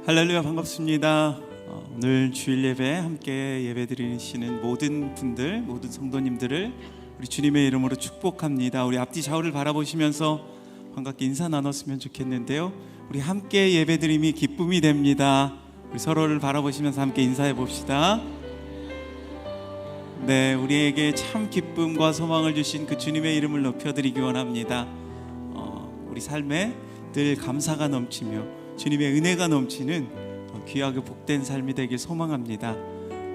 할렐루야, 반갑습니다. 오늘 주일 예배 함께 예배 드리시는 모든 분들, 모든 성도님들을 우리 주님의 이름으로 축복합니다. 우리 앞뒤 좌우를 바라보시면서 반갑게 인사 나눴으면 좋겠는데요, 우리 함께 예배 드림이 기쁨이 됩니다. 우리 서로를 바라보시면서 함께 인사해 봅시다. 네, 우리에게 참 기쁨과 소망을 주신 그 주님의 이름을 높여드리기 원합니다. 우리 삶에 늘 감사가 넘치며 주님의 은혜가 넘치는 귀하고 복된 삶이 되길 소망합니다.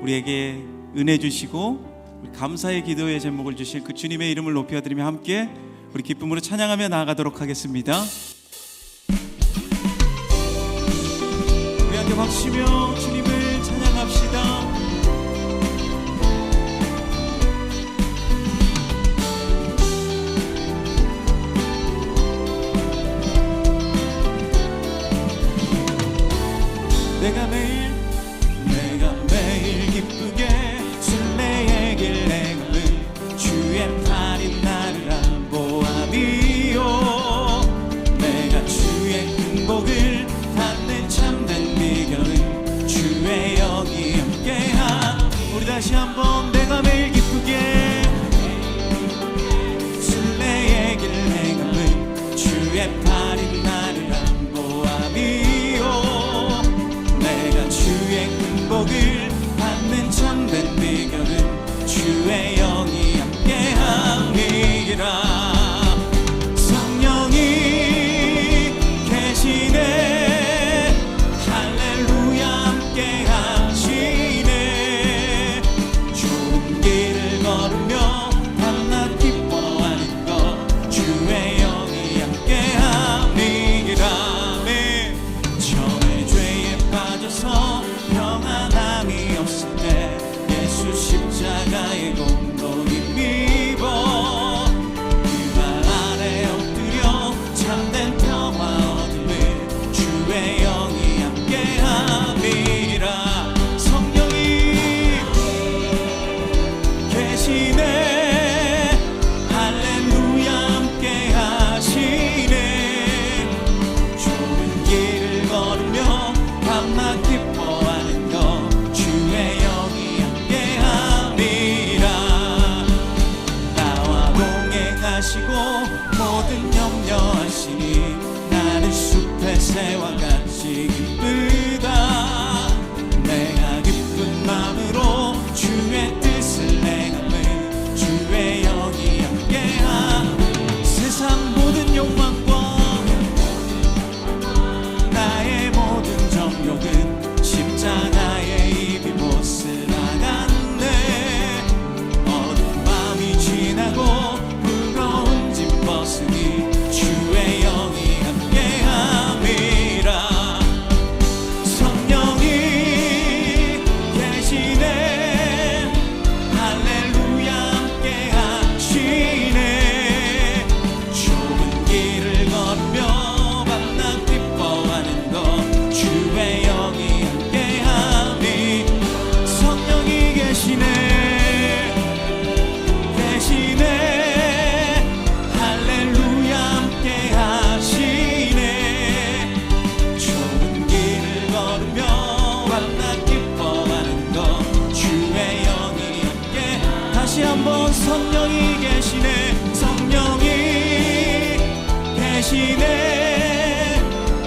우리에게 은혜 주시고 우리 감사의 기도의 제목을 주실 그 주님의 이름을 높여드리며 함께 우리 기쁨으로 찬양하며 나아가도록 하겠습니다. 우리 함께 박수치며 주님을 찬양합시다. 내가 매일 기쁘게 순례의 길 내걸음 주의 팔이 나를 안보함이요. 내가 주의 큰 복을 받는 참된 비결은 주의 영이 함께함. 우리 다시 한번 내가 매일 기쁘게 순례의 길 내걸음 주의 팔이 나를 안보함이요. 주의 큰 복을 받는 참된 비결은 주의 영이 함께함이라. 성령이 계시네, 할렐루야 함께하시네. 좋은 길을 걸으며 밤낮 기뻐하는 것 주의 영이 함께함이라. 처음에 죄에 빠져서 평안함이 없을 때 예수 십자가의 공로 힘입어 그 발 아래 엎드려 참된 평화 얻음을 주의 영이 함께함이라. 성령이 계시네, 할렐루야 함께하시네. 좋은 길을 걸으며 밤낮 기뻐하는 것 주의 영이 함께함이라. 나와 동행하시고 모든 염려하시니 나는 숲의 새와 같이 기쁘다. 내가 기쁜 마음으로 주의 뜻을 행함은 주의 영이 함께함. 세상 모든 욕망과 나의 모든 정욕은 십자가의 입이 못을 나갔네. 어두운 밤이 지나고 무거운 짐 벗으니 주의 영이 함께함이라. 성령이 계시네, 할렐루야 함께하시네. 좁은 길을 걸으며 밤낮 기뻐하는 것 주의 영이 함께함이. 성령이 계시네, 할렐루야 함께하시네. 좁은 길을 걸으며 밤낮 기뻐하는 것 주의 영이 함께. 다시 한번 성령이 계시네, 성령이 계시네,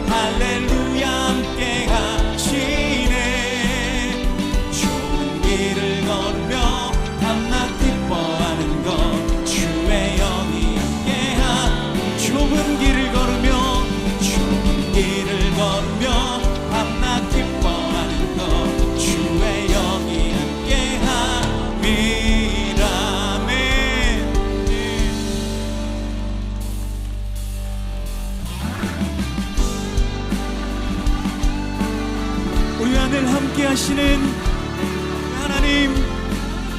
할렐루야 함께하시네. 좋은 길을 걸으며 밤낮 기뻐하는 것 주의 영이 함께함. 좁은 길을 걸으며 밤낮 기뻐하는 것 주의 영이 함께함이라. 우리 안을 함께 하시는 하나님,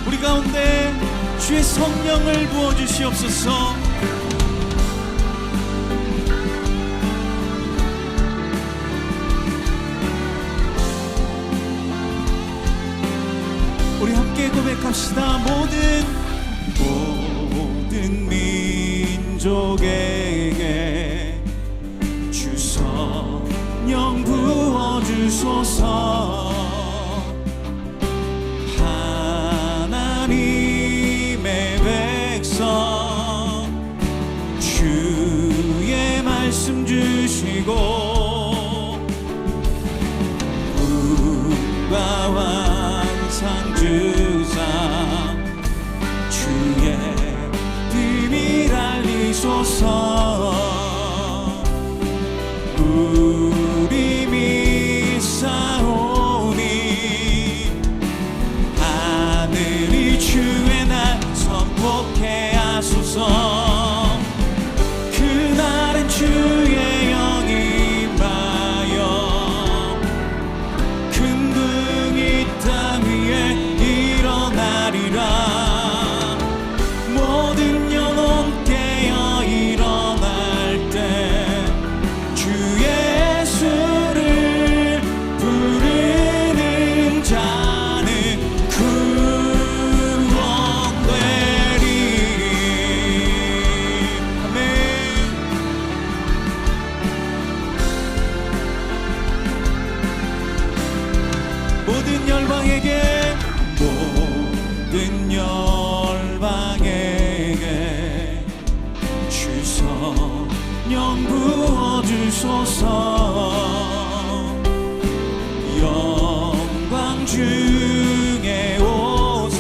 우리 가운데 주의 성령을 부어주시옵소서. 우리 함께 고백합시다. 모든 민족에게 주 성령 부어주시 주소서. 하나님의 백성 주의 말씀 주시고 은과 환상 주사 주의 비밀 알리소서. 우리 믿사오니 하늘이 주의 날 선포케 하소서. 그날은 주의 영이 임하여 근등이 땅 위에 일어나리라. 모든 영혼 깨어 일어날 때 주 예수를 부르는 자는 구원되리. 아멘. 모든 열방에게 모든 열방에게 주 성령 부어주소서. 영광 중에 오사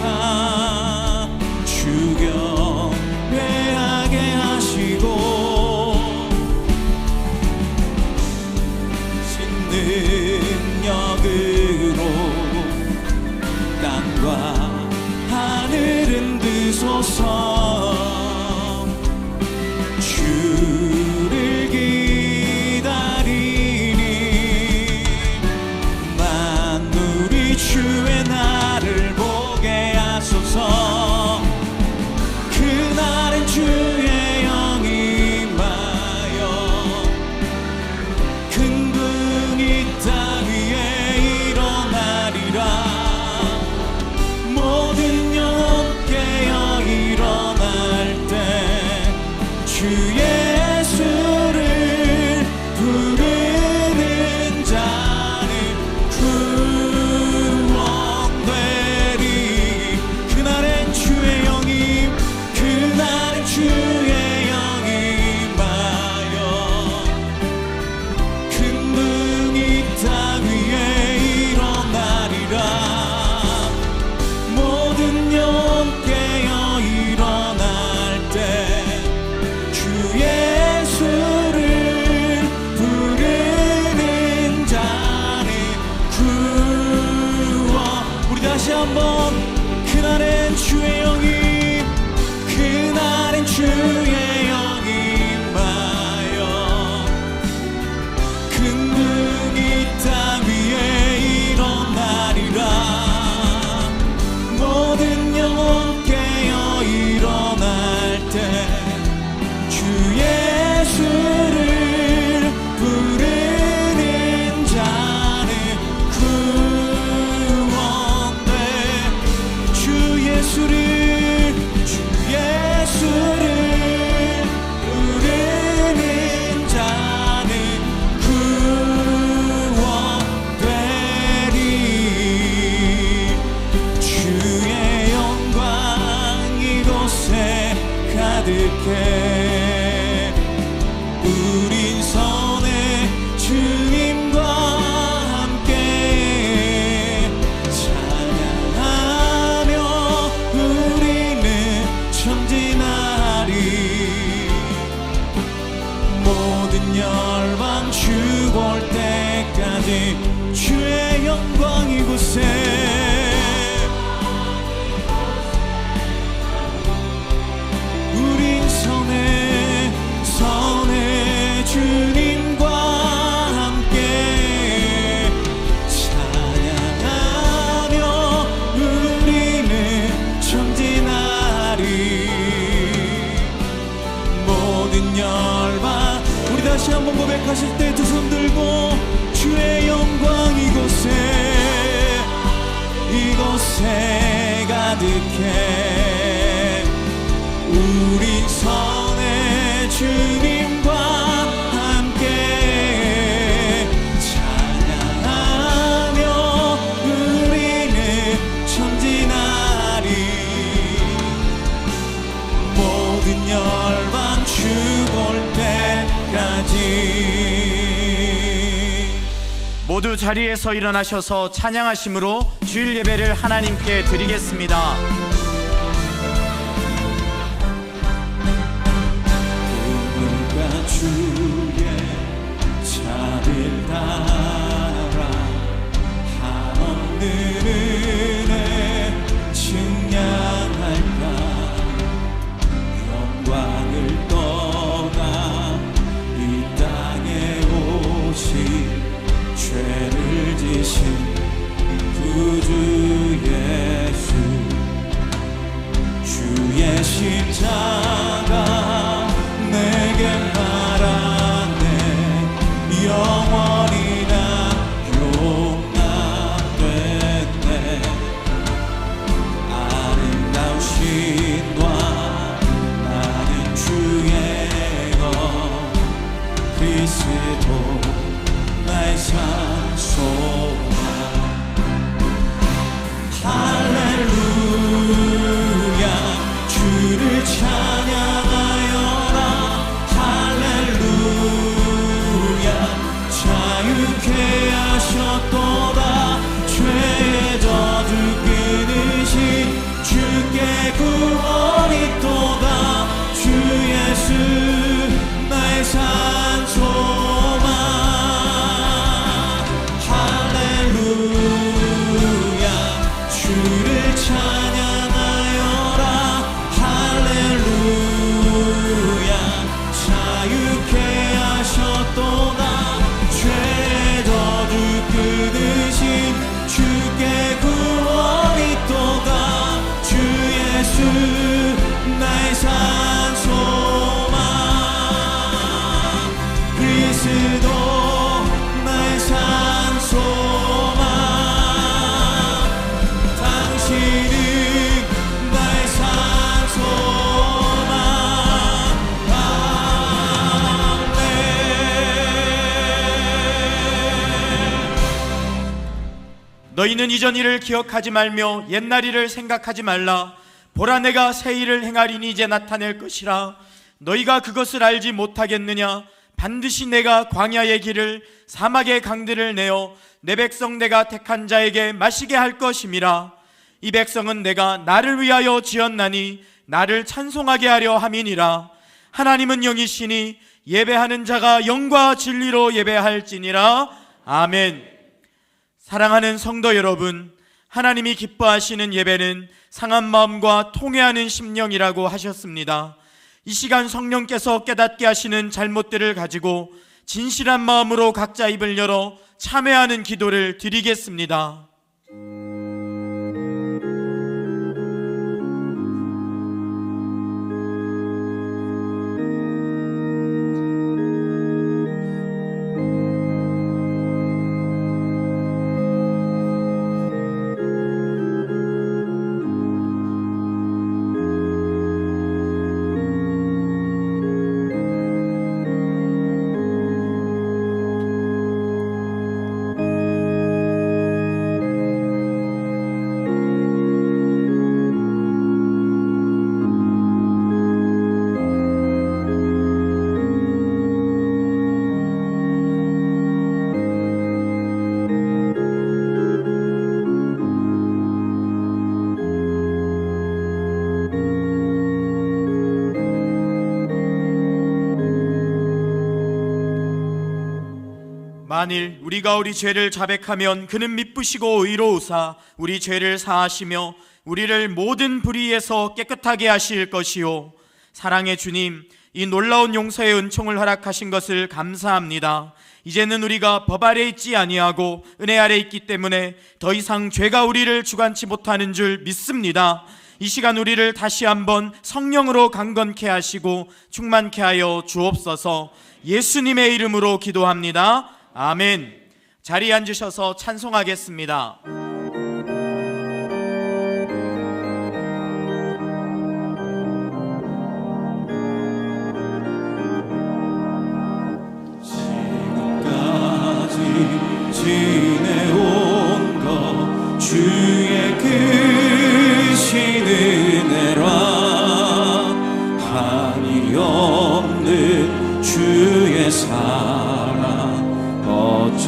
주 경배하게 하시고 신능력으로 땅과 하늘은 드소서. 주를 기다리니 만물이 주의 날을 보게 하소서. 그날은 주의 영이 임하여 근근히 땅 위에 일어나리라. 모든 영혼 깨어 일어날 때 주 예수를 부르는 자는 구원되리. 그날엔 주의 영이 그날은 주의 영이 임하여 근등이 땅 위에 일어나리라. 모든 영혼 깨어 일어날 때 주 예수를 부르는 자는 구원. 우리 다시 한번 그날엔 주의 영이 그날엔 주의 영이 임하여 근근히 땅 위에 일어나리라. 모든 영혼 깨어 일어날 때 주 예수를 부르는 자는 구원돼. 주 예수를 부르는 자는 구원되리. 주의 영광 이곳에 가득해. 우린 선의 주님과 함께 찬양하며 우리는 전진하리. 모든 열방 주 볼 때까지 주의 영광 이곳에. 우린 선의 주님과 함께 찬양하며 우리는 전진하리. 모든 열방 우리 다시 한번 고백하실 때 두 손 들고 주의 영광 이곳에 가득해. 우리 선의 주님과 함께 찬양하며 모두 자리에서 일어나셔서 찬양하심으로 주일 예배를 하나님께 드리겠습니다. 그물과 주의 차를 따라 한없는 은혜 증량할까. 영광을 떠나 이 땅에 오신 죄를 지신 구주 예수, 주의 십자가 내게 말하네. 영원히 나 용납됐네. 아름다우신 과 나는 주의 것 그리스도 나의 산소가. 할렐루야 주를 찬양하여라. 할렐루야 자유케 하셨도다. 죄의 저주 끊으신 주께 구원이 있도다. 주 예수 나의 산소만. 할렐루야 주를 찬양하여라. 할렐루야 자유케 하셨도다. 죄의 저주 끊으신 주께 구원이 있도다. 주 예수 나의 산소만. 그리스도 나의 산소만. 당신은 나의 산소만. 아멘. 너희는 이전 일을 기억하지 말며 옛날 일을 생각하지 말라. 보라 내가 새 일을 행하리니 이제 나타낼 것이라. 너희가 그것을 알지 못하겠느냐. 반드시 내가 광야의 길을 사막의 강들을 내어 내 백성 내가 택한 자에게 마시게 할 것임이라. 이 백성은 내가 나를 위하여 지었나니 나를 찬송하게 하려 함이니라. 하나님은 영이시니 예배하는 자가 영과 진리로 예배할지니라. 아멘. 사랑하는 성도 여러분, 하나님이 기뻐하시는 예배는 상한 마음과 통회하는 심령이라고 하셨습니다. 이 시간 성령께서 깨닫게 하시는 잘못들을 가지고 진실한 마음으로 각자 입을 열어 참회하는 기도를 드리겠습니다. 만일 우리가 우리 죄를 자백하면 그는 미쁘시고 의로우사 우리 죄를 사하시며 우리를 모든 불의에서 깨끗하게 하실 것이요. 사랑의 주님, 이 놀라운 용서의 은총을 허락하신 것을 감사합니다. 이제는 우리가 법 아래 있지 아니하고 은혜 아래 있기 때문에 더 이상 죄가 우리를 주관치 못하는 줄 믿습니다. 이 시간 우리를 다시 한번 성령으로 강건케 하시고 충만케 하여 주옵소서. 예수님의 이름으로 기도합니다. 아멘. 자리에 앉으셔서 찬송하겠습니다. 지금까지 지내온 것 주의 크신 은혜라. 한이 없는 주의 사랑 어찌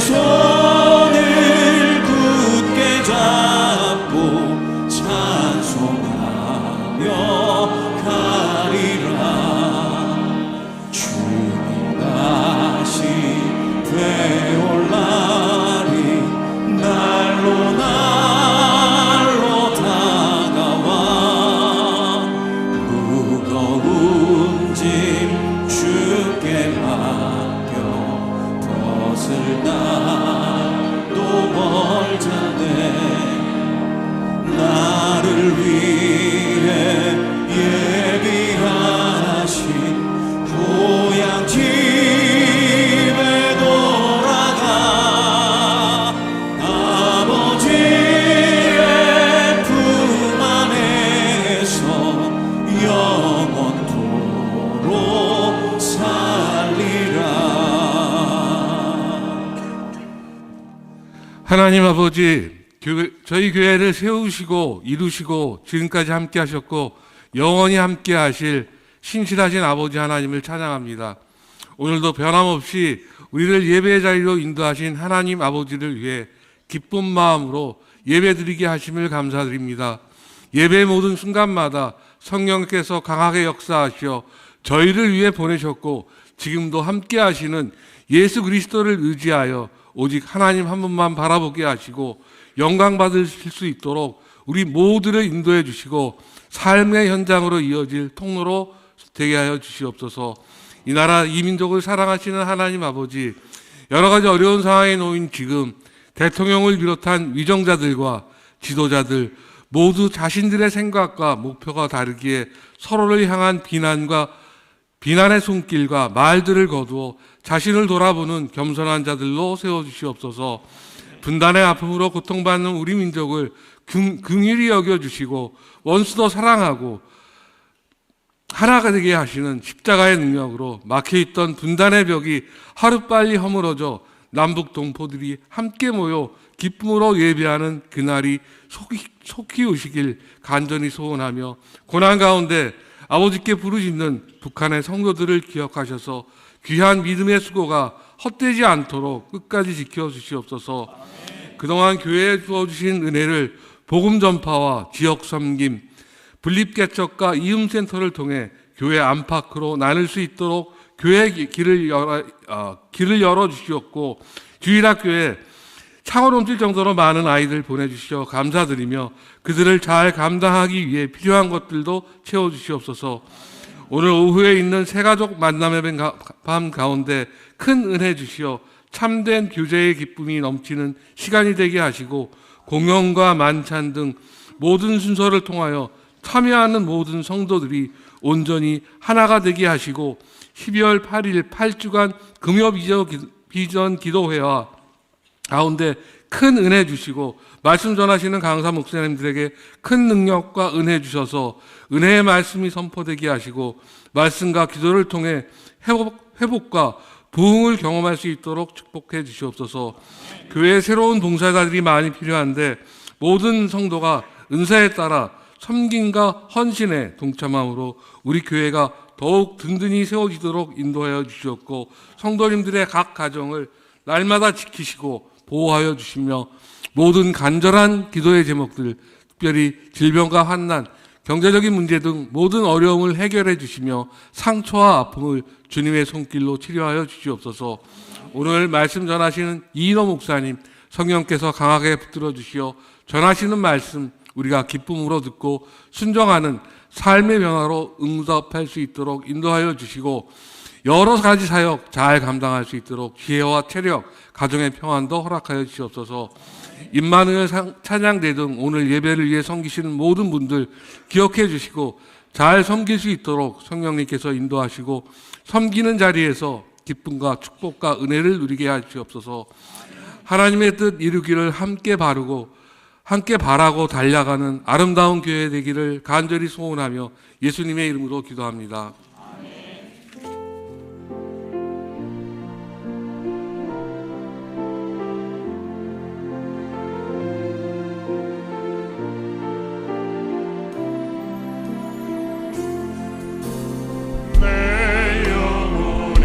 손을 굳게 잡고 찬송하며 가리라. 주님 다시 되올 날이 날로 다가와. 무거운 짐 주께 맡겨 벗을 날도 멀자네. 나를 위해 예비하신 고향 집에 돌아가 아버지의 품 안에서 영원토록 살리라. 하나님 아버지, 저희 교회를 세우시고 이루시고 지금까지 함께 하셨고 영원히 함께 하실 신실하신 아버지 하나님을 찬양합니다. 오늘도 변함없이 우리를 예배의 자리로 인도하신 하나님 아버지를 위해 기쁜 마음으로 예배드리게 하심을 감사드립니다. 예배의 모든 순간마다 성령께서 강하게 역사하시어 저희를 위해 보내셨고 지금도 함께 하시는 예수 그리스도를 의지하여 오직 하나님 한 분만 바라보게 하시고 영광 받으실 수 있도록 우리 모두를 인도해 주시고 삶의 현장으로 이어질 통로로 되게 하여 주시옵소서. 이 나라 이 민족을 사랑하시는 하나님 아버지, 여러 가지 어려운 상황에 놓인 지금 대통령을 비롯한 위정자들과 지도자들 모두 자신들의 생각과 목표가 다르기에 서로를 향한 비난의 손길과 말들을 거두어 자신을 돌아보는 겸손한 자들로 세워주시옵소서. 분단의 아픔으로 고통받는 우리 민족을 긍휼히 여겨주시고 원수도 사랑하고 하나가 되게 하시는 십자가의 능력으로 막혀있던 분단의 벽이 하루빨리 허물어져 남북 동포들이 함께 모여 기쁨으로 예배하는 그날이 속히 오시길 간절히 소원하며, 고난 가운데 아버지께 부르짖는 북한의 성도들을 기억하셔서 귀한 믿음의 수고가 헛되지 않도록 끝까지 지켜주시옵소서. 그동안 교회에 주어주신 은혜를 복음 전파와 지역 섬김, 분립개척과 이음센터를 통해 교회 안팎으로 나눌 수 있도록 교회의 길을 열어주시었고, 주일학교에 차고 넘칠 정도로 많은 아이들 보내주시어 감사드리며 그들을 잘 감당하기 위해 필요한 것들도 채워주시옵소서. 오늘 오후에 있는 새가족 만남의 밤 가운데 큰 은혜 주시어 참된 교제의 기쁨이 넘치는 시간이 되게 하시고, 공연과 만찬 등 모든 순서를 통하여 참여하는 모든 성도들이 온전히 하나가 되게 하시고, 12월 8일 8주간 금요 비전 기도회와 가운데 큰 은혜 주시고 말씀 전하시는 강사 목사님들에게 큰 능력과 은혜 주셔서 은혜의 말씀이 선포되게 하시고 말씀과 기도를 통해 회복과 부흥을 경험할 수 있도록 축복해 주시옵소서. 교회에 새로운 봉사자들이 많이 필요한데 모든 성도가 은사에 따라 섬김과 헌신에 동참함으로 우리 교회가 더욱 든든히 세워지도록 인도하여 주시옵고, 성도님들의 각 가정을 날마다 지키시고 보호하여 주시며 모든 간절한 기도의 제목들, 특별히 질병과 환난, 경제적인 문제 등 모든 어려움을 해결해 주시며 상처와 아픔을 주님의 손길로 치료하여 주시옵소서. 오늘 말씀 전하시는 이인호 목사님, 성령께서 강하게 붙들어 주시어 전하시는 말씀 우리가 기쁨으로 듣고 순종하는 삶의 변화로 응답할 수 있도록 인도하여 주시고, 여러 가지 사역 잘 감당할 수 있도록 지혜와 체력, 가정의 평안도 허락하여 주시옵소서. 임마누엘 찬양대 등 오늘 예배를 위해 섬기시는 모든 분들 기억해 주시고 잘 섬길 수 있도록 성령님께서 인도하시고 섬기는 자리에서 기쁨과 축복과 은혜를 누리게 하시옵소서. 하나님의 뜻 이루기를 함께 바라고 달려가는 아름다운 교회 되기를 간절히 소원하며 예수님의 이름으로 기도합니다. 내 영혼이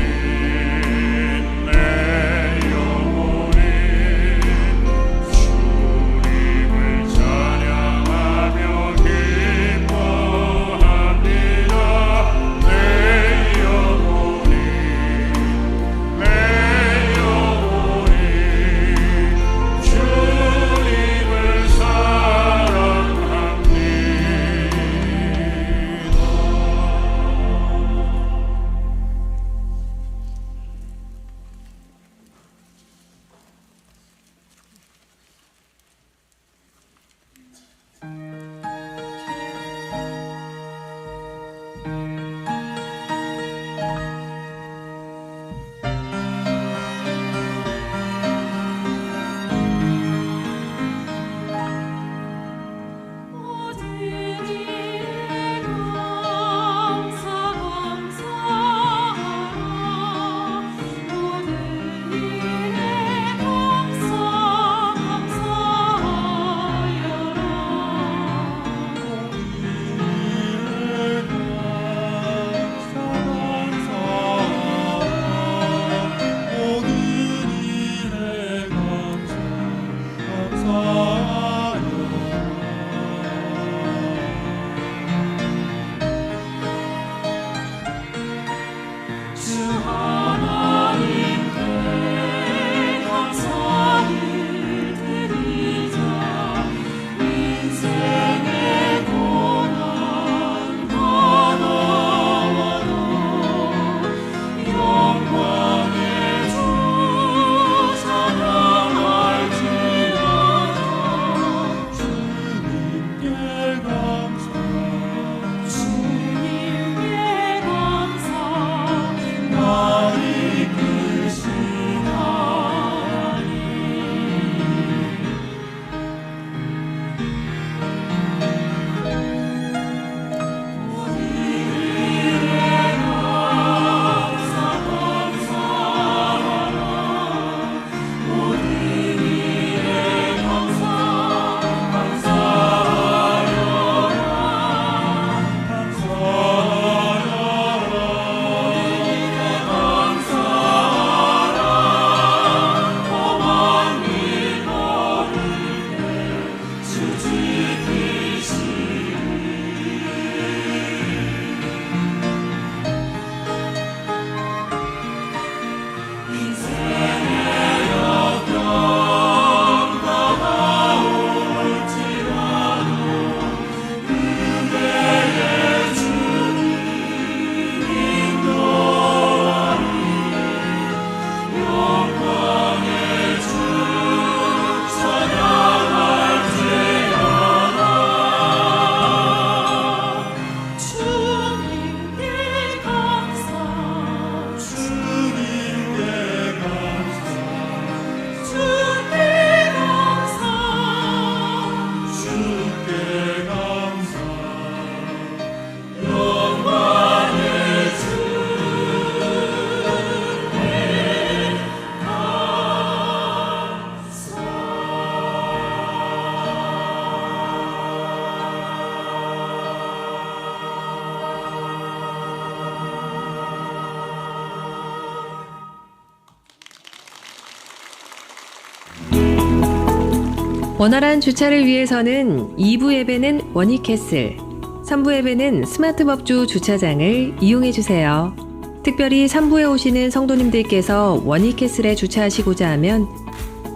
원활한 주차를 위해서는 2부 예배는 원익캐슬, 3부 예배는 스마트법주 주차장을 이용해 주세요. 특별히 3부에 오시는 성도님들께서 원익캐슬에 주차하시고자 하면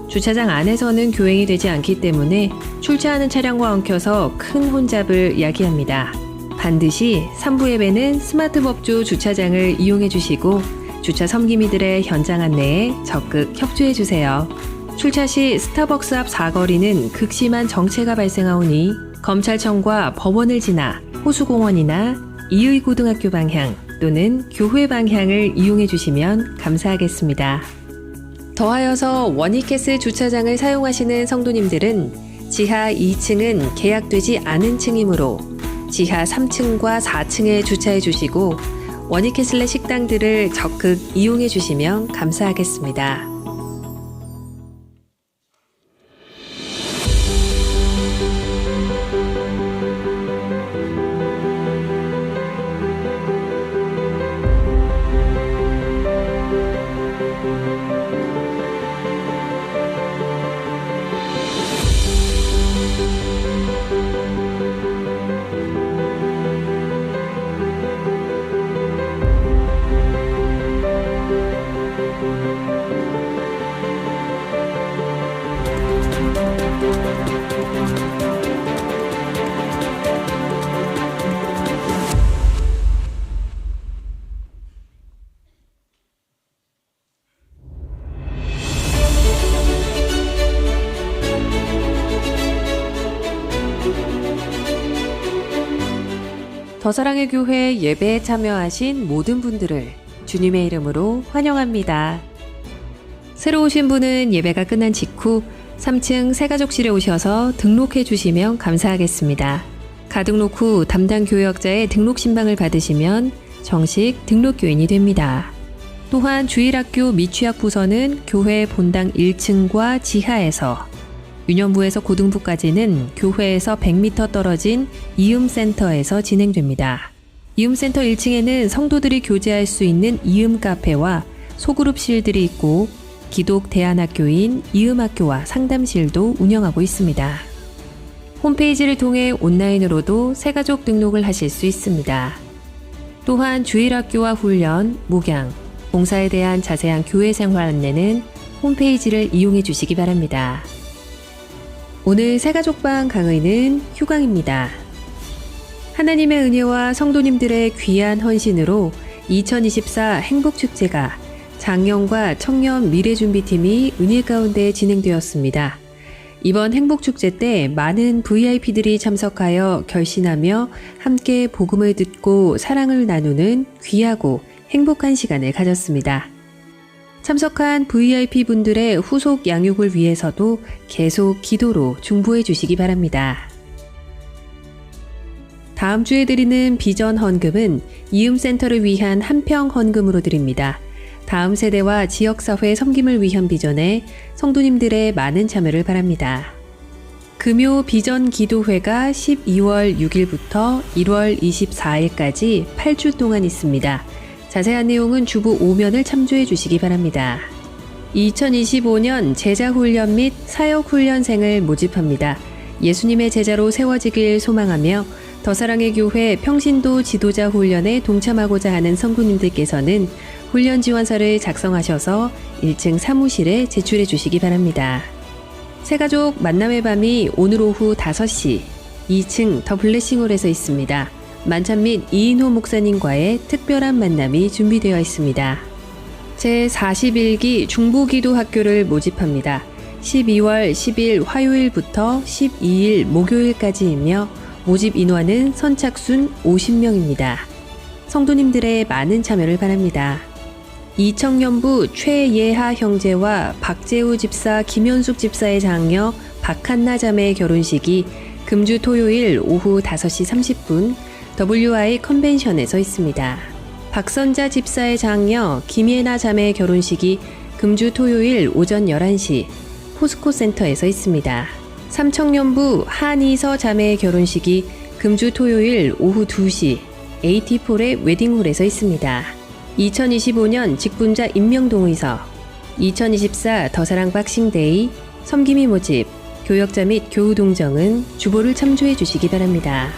주차장 안에서는 교행이 되지 않기 때문에 출차하는 차량과 엉켜서 큰 혼잡을 야기합니다. 반드시 3부 예배는 스마트법주 주차장을 이용해 주시고 주차 섬김이들의 현장 안내에 적극 협조해 주세요. 출차 시 스타벅스 앞 사거리는 극심한 정체가 발생하오니 검찰청과 법원을 지나 호수공원이나 이의고등학교 방향 또는 교회 방향을 이용해 주시면 감사하겠습니다. 더하여서 원익캐슬 주차장을 사용하시는 성도님들은 지하 2층은 계약되지 않은 층이므로 지하 3층과 4층에 주차해 주시고 원익캐슬의 식당들을 적극 이용해 주시면 감사하겠습니다. 더사랑의 교회 예배에 참여하신 모든 분들을 주님의 이름으로 환영합니다. 새로 오신 분은 예배가 끝난 직후 3층 새가족실에 오셔서 등록해 주시면 감사하겠습니다. 가등록 후 담당 교역자의 등록 신방을 받으시면 정식 등록교인이 됩니다. 또한 주일학교 미취학 부서는 교회 본당 1층과 지하에서, 유년부에서 고등부까지는 교회에서 100m 떨어진 이음센터에서 진행됩니다. 이음센터 1층에는 성도들이 교제할 수 있는 이음 카페와 소그룹실들이 있고 기독 대안학교인 이음학교와 상담실도 운영하고 있습니다. 홈페이지를 통해 온라인으로도 새가족 등록을 하실 수 있습니다. 또한 주일학교와 훈련, 목양, 봉사에 대한 자세한 교회 생활 안내는 홈페이지를 이용해 주시기 바랍니다. 오늘 새가족방 강의는 휴강입니다. 하나님의 은혜와 성도님들의 귀한 헌신으로 2024 행복축제가 장년과 청년 미래준비팀이 은혜 가운데 진행되었습니다. 이번 행복축제 때 많은 VIP들이 참석하여 결신하며 함께 복음을 듣고 사랑을 나누는 귀하고 행복한 시간을 가졌습니다. 참석한 VIP분들의 후속 양육을 위해서도 계속 기도로 중보해 주시기 바랍니다. 다음 주에 드리는 비전 헌금은 이음센터를 위한 한평 헌금으로 드립니다. 다음 세대와 지역사회 섬김을 위한 비전에 성도님들의 많은 참여를 바랍니다. 금요 비전 기도회가 12월 6일부터 1월 24일까지 8주 동안 있습니다. 자세한 내용은 주보 5면을 참조해 주시기 바랍니다. 2025년 제자훈련 및 사역훈련생을 모집합니다. 예수님의 제자로 세워지길 소망하며 더사랑의 교회 평신도 지도자 훈련에 동참하고자 하는 성도님들께서는 훈련 지원서를 작성하셔서 1층 사무실에 제출해 주시기 바랍니다. 새가족 만남의 밤이 오늘 오후 5시 2층 더 블레싱홀에서 있습니다. 만찬 및 이인호 목사님과의 특별한 만남이 준비되어 있습니다. 제41기 중보기도학교를 모집합니다. 12월 10일 화요일부터 12일 목요일까지이며 모집 인원은 선착순 50명입니다. 성도님들의 많은 참여를 바랍니다. 이청년부 최예하 형제와 박재우 집사, 김현숙 집사의 장녀 박한나 자매의 결혼식이 금주 토요일 오후 5시 30분 WI 컨벤션에서 있습니다. 박선자 집사의 장녀 김예나 자매의 결혼식이 금주 토요일 오전 11시 포스코 센터에서 있습니다. 삼청년부 한이서 자매의 결혼식이 금주 토요일 오후 2시 AT4의 웨딩홀에서 있습니다. 2025년 직분자 임명동의서, 2024 더사랑 박싱데이, 섬김이 모집, 교역자 및 교우 동정은 주보를 참조해 주시기 바랍니다.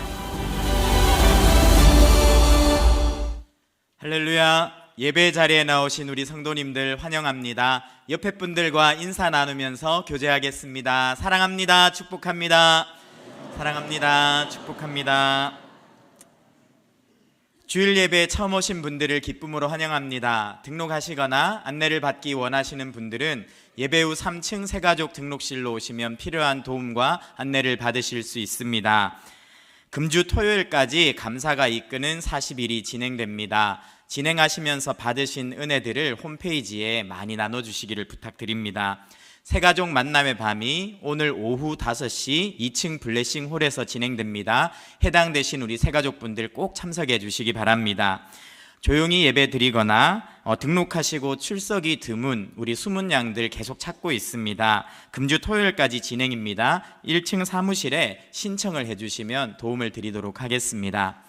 할렐루야. 예배 자리에 나오신 우리 성도님들 환영합니다. 옆에 분들과 인사 나누면서 교제하겠습니다. 사랑합니다. 축복합니다. 사랑합니다. 축복합니다. 주일 예배에 처음 오신 분들을 기쁨으로 환영합니다. 등록하시거나 안내를 받기 원하시는 분들은 예배 후 3층 새가족 등록실로 오시면 필요한 도움과 안내를 받으실 수 있습니다. 금주 토요일까지 감사가 이끄는 40일이 진행됩니다. 진행하시면서 받으신 은혜들을 홈페이지에 많이 나눠주시기를 부탁드립니다. 새가족 만남의 밤이 오늘 오후 5시 2층 블레싱 홀에서 진행됩니다. 해당되신 우리 새가족분들 꼭 참석해 주시기 바랍니다. 조용히 예배 드리거나 등록하시고 출석이 드문 우리 숨은 양들 계속 찾고 있습니다. 금주 토요일까지 진행입니다. 1층 사무실에 신청을 해주시면 도움을 드리도록 하겠습니다.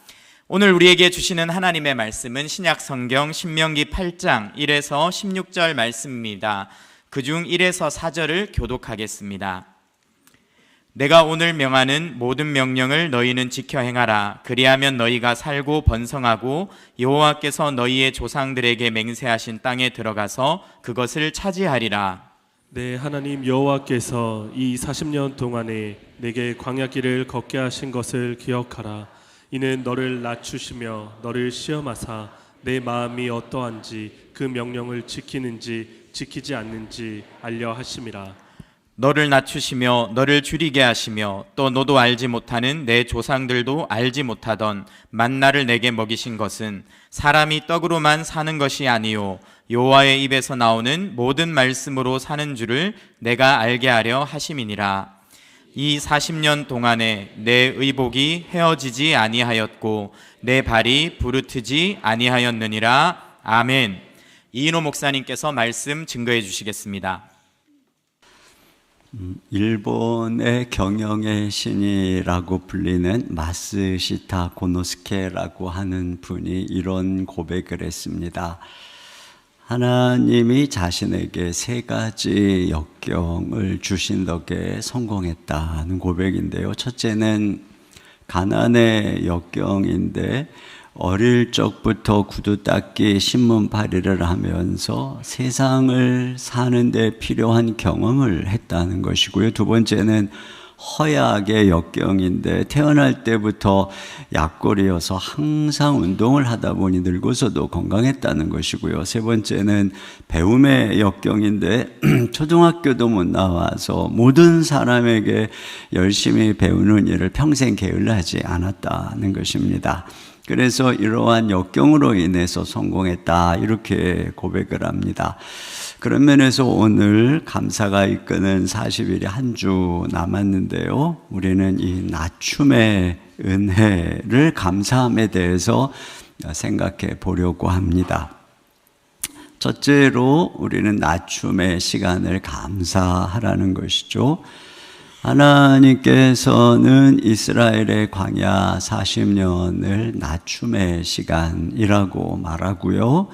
오늘 우리에게 주시는 하나님의 말씀은 신약 성경 신명기 8장 1에서 16절 말씀입니다. 그중 1에서 4절을 교독하겠습니다. 내가 오늘 명하는 모든 명령을 너희는 지켜 행하라. 그리하면 너희가 살고 번성하고 여호와께서 너희의 조상들에게 맹세하신 땅에 들어가서 그것을 차지하리라. 내 하나님 여호와께서 이 40년 동안에 내게 광야길을 걷게 하신 것을 기억하라. 이는 너를 낮추시며 너를 시험하사 내 마음이 어떠한지 그 명령을 지키는지 지키지 않는지 알려 하심이라. 너를 낮추시며 너를 줄이게 하시며 또 너도 알지 못하는 내 조상들도 알지 못하던 만나를 내게 먹이신 것은 사람이 떡으로만 사는 것이 아니요 여호와의 입에서 나오는 모든 말씀으로 사는 줄을 내가 알게 하려 하심이니라. 이 40년 동안에 내 의복이 헤어지지 아니하였고 내 발이 부르트지 아니하였느니라. 아멘. 이인호 목사님께서 말씀 증거해 주시겠습니다. 일본의 경영의 신이라고 불리는 마스시타 고노스케라고 하는 분이 이런 고백을 했습니다. 하나님이 자신에게 3가지 역경을 주신 덕에 성공했다는 고백인데요. 첫째는 가난의 역경인데 어릴 적부터 구두 닦기, 신문팔이를 하면서 세상을 사는 데 필요한 경험을 했다는 것이고요. 두 번째는 허약의 역경인데 태어날 때부터 약골이어서 항상 운동을 하다 보니 늙어서도 건강했다는 것이고요. 세 번째는 배움의 역경인데 초등학교도 못 나와서 모든 사람에게 열심히 배우는 일을 평생 게을러하지 않았다는 것입니다. 그래서 이러한 역경으로 인해서 성공했다 이렇게 고백을 합니다. 그런 면에서 오늘 감사가 이끄는 40일이 한 주 남았는데요. 우리는 이 낮춤의 은혜를 감사함에 대해서 생각해 보려고 합니다. 첫째로 우리는 낮춤의 시간을 감사하라는 것이죠. 하나님께서는 이스라엘의 광야 40년을 낮춤의 시간이라고 말하고요.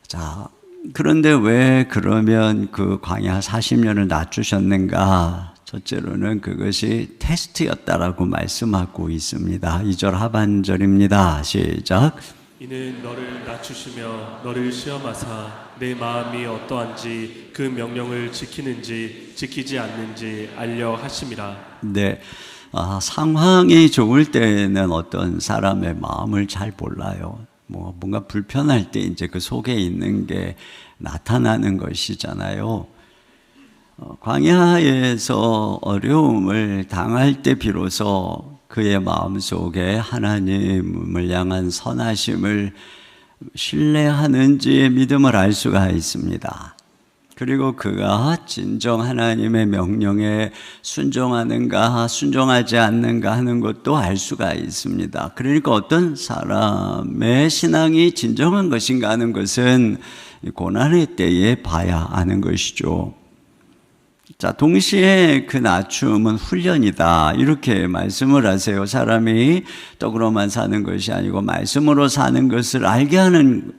자, 그런데 왜 그러면 그 광야 40년을 낮추셨는가? 첫째로는 그것이 테스트였다라고 말씀하고 있습니다. 2절 하반절입니다. 시작. 이는 너를 낮추시며 너를 시험하사 내 마음이 어떠한지 그 명령을 지키는지 지키지 않는지 알려 하심이라. 네, 상황이 좋을 때는 어떤 사람의 마음을 잘 몰라요. 뭔가 불편할 때 이제 그 속에 있는 게 나타나는 것이잖아요. 광야에서 어려움을 당할 때 비로소 그의 마음속에 하나님을 향한 선하심을 신뢰하는지 믿음을 알 수가 있습니다. 그리고 그가 진정 하나님의 명령에 순종하는가 순종하지 않는가 하는 것도 알 수가 있습니다. 그러니까 어떤 사람의 신앙이 진정한 것인가 하는 것은 고난의 때에 봐야 아는 것이죠. 자, 동시에 그 낮춤은 훈련이다 이렇게 말씀을 하세요. 사람이 떡으로만 사는 것이 아니고 말씀으로 사는 것을 알게 하는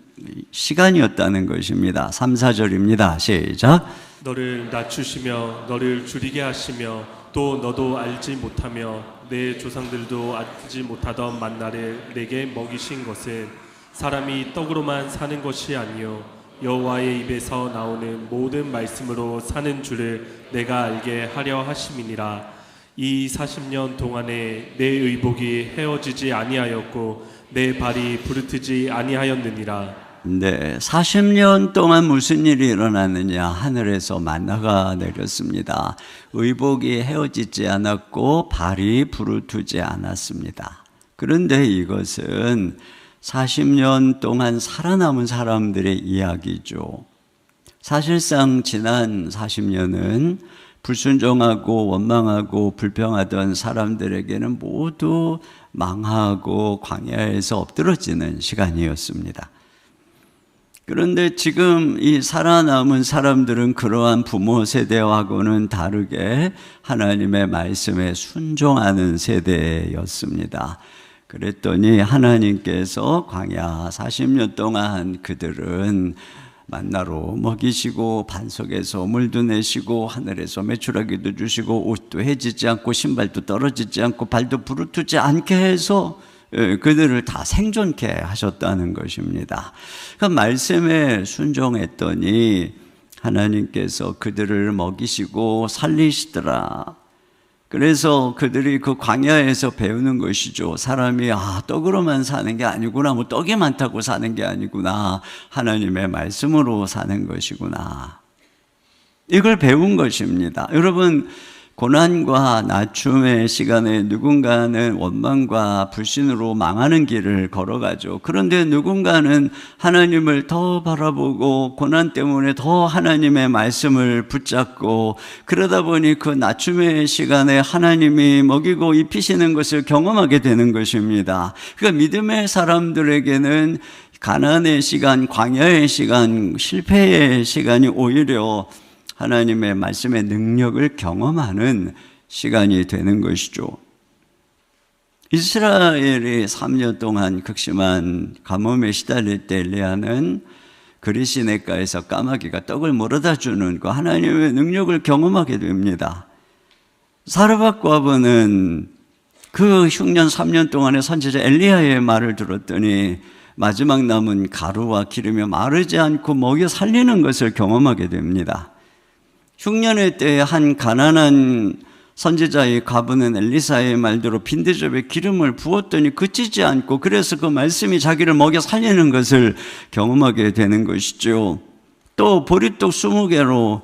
시간이었다는 것입니다. 3, 4절입니다. 시작. 너를 낮추시며 너를 줄이게 하시며 또 너도 알지 못하며 내 조상들도 알지 못하던 만나를 내게 먹이신 것은 사람이 떡으로만 사는 것이 아니요 여호와의 입에서 나오는 모든 말씀으로 사는 줄을 내가 알게 하려 하심이니라. 이 40년 동안에 내 의복이 헤어지지 아니하였고 내 발이 부르트지 아니하였느니라. 네, 40년 동안 무슨 일이 일어났느냐? 하늘에서 만나가 내렸습니다. 의복이 헤어지지 않았고 발이 부르트지 않았습니다. 그런데 이것은 40년 동안 살아남은 사람들의 이야기죠. 사실상 지난 40년은 불순종하고 원망하고 불평하던 사람들에게는 모두 망하고 광야에서 엎드러지는 시간이었습니다. 그런데 지금 이 살아남은 사람들은 그러한 부모 세대하고는 다르게 하나님의 말씀에 순종하는 세대였습니다. 그랬더니 하나님께서 광야 40년 동안 그들은 만나로 먹이시고 반석에서 물도 내시고 하늘에서 메추라기도 주시고 옷도 해지지 않고 신발도 떨어지지 않고 발도 부르트지 않게 해서 그들을 다 생존케 하셨다는 것입니다. 그 말씀에 순종했더니 하나님께서 그들을 먹이시고 살리시더라. 그래서 그들이 그 광야에서 배우는 것이죠. 사람이 떡으로만 사는 게 아니구나, 뭐 떡이 많다고 사는 게 아니구나, 하나님의 말씀으로 사는 것이구나, 이걸 배운 것입니다. 여러분, 고난과 낮춤의 시간에 누군가는 원망과 불신으로 망하는 길을 걸어가죠. 그런데 누군가는 하나님을 더 바라보고 고난 때문에 더 하나님의 말씀을 붙잡고 그러다 보니 그 낮춤의 시간에 하나님이 먹이고 입히시는 것을 경험하게 되는 것입니다. 그러니까 믿음의 사람들에게는 가난의 시간, 광야의 시간, 실패의 시간이 오히려 하나님의 말씀의 능력을 경험하는 시간이 되는 것이죠. 이스라엘이 3년 동안 극심한 가뭄에 시달릴 때 엘리야는 그리시네가에서 까마귀가 떡을 물어다 주는 그 하나님의 능력을 경험하게 됩니다. 사르밧과부는 그 흉년 3년 동안의 선지자 엘리야의 말을 들었더니 마지막 남은 가루와 기름이 마르지 않고 먹여 살리는 것을 경험하게 됩니다. 흉년의 때에 한 가난한 선지자의 과부는 엘리사의 말대로 빈대접에 기름을 부었더니 그치지 않고 그래서 그 말씀이 자기를 먹여 살리는 것을 경험하게 되는 것이죠. 또 보리떡 20개로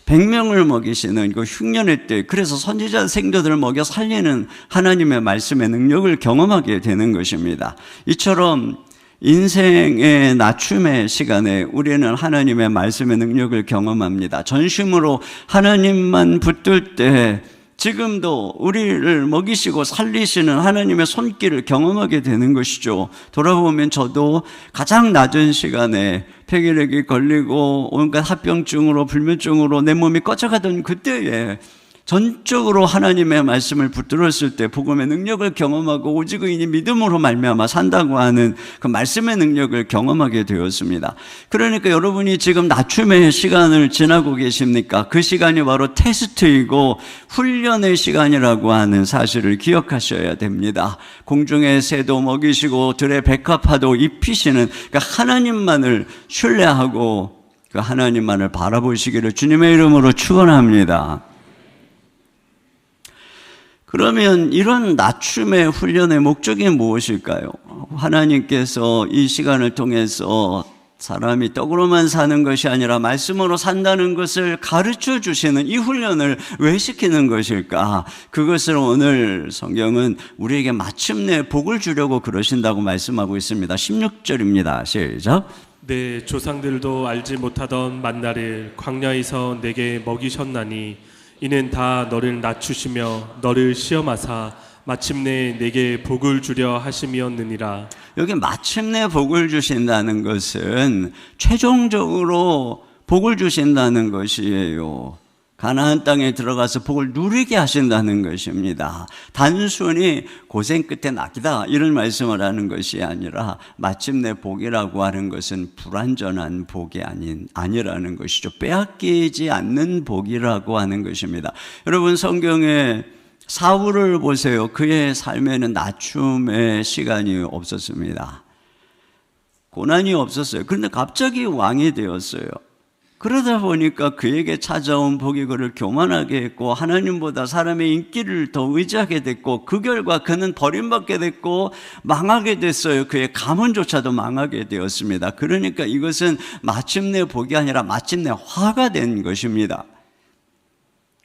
100명을 먹이시는 그 흉년의 때, 그래서 선지자 생도들을 먹여 살리는 하나님의 말씀의 능력을 경험하게 되는 것입니다. 이처럼 인생의 낮춤의 시간에 우리는 하나님의 말씀의 능력을 경험합니다. 전심으로 하나님만 붙들 때 지금도 우리를 먹이시고 살리시는 하나님의 손길을 경험하게 되는 것이죠. 돌아보면 저도 가장 낮은 시간에 폐결핵이 걸리고 온갖 합병증으로 불면증으로 내 몸이 꺼져가던 그때에 전적으로 하나님의 말씀을 붙들었을 때 복음의 능력을 경험하고 오직 의인이 믿음으로 말미암아 산다고 하는 그 말씀의 능력을 경험하게 되었습니다. 그러니까 여러분이 지금 낮춤의 시간을 지나고 계십니까? 그 시간이 바로 테스트이고 훈련의 시간이라고 하는 사실을 기억하셔야 됩니다. 공중의 새도 먹이시고 들의 백합화도 입히시는 그 하나님만을 신뢰하고 그 하나님만을 바라보시기를 주님의 이름으로 축원합니다. 그러면 이런 낮춤의 훈련의 목적이 무엇일까요? 하나님께서 이 시간을 통해서 사람이 떡으로만 사는 것이 아니라 말씀으로 산다는 것을 가르쳐 주시는 이 훈련을 왜 시키는 것일까? 그것을 오늘 성경은 우리에게 마침내 복을 주려고 그러신다고 말씀하고 있습니다. 16절입니다. 시작. 내 조상들도 알지 못하던 만나를 광야에서 내게 먹이셨나니 이는 다 너를 낮추시며 너를 시험하사 마침내 내게 복을 주려 하심이었느니라. 여기 마침내 복을 주신다는 것은 최종적으로 복을 주신다는 것이에요. 가나안 땅에 들어가서 복을 누리게 하신다는 것입니다. 단순히 고생 끝에 낙이다 이런 말씀을 하는 것이 아니라 마침내 복이라고 하는 것은 불완전한 복이 아니라는 것이죠. 빼앗기지 않는 복이라고 하는 것입니다. 여러분, 성경에 사울을 보세요. 그의 삶에는 낮춤의 시간이 없었습니다. 고난이 없었어요. 그런데 갑자기 왕이 되었어요. 그러다 보니까 그에게 찾아온 복이 그를 교만하게 했고 하나님보다 사람의 인기를 더 의지하게 됐고 그 결과 그는 버림받게 됐고 망하게 됐어요. 그의 가문조차도 망하게 되었습니다. 그러니까 이것은 마침내 복이 아니라 마침내 화가 된 것입니다.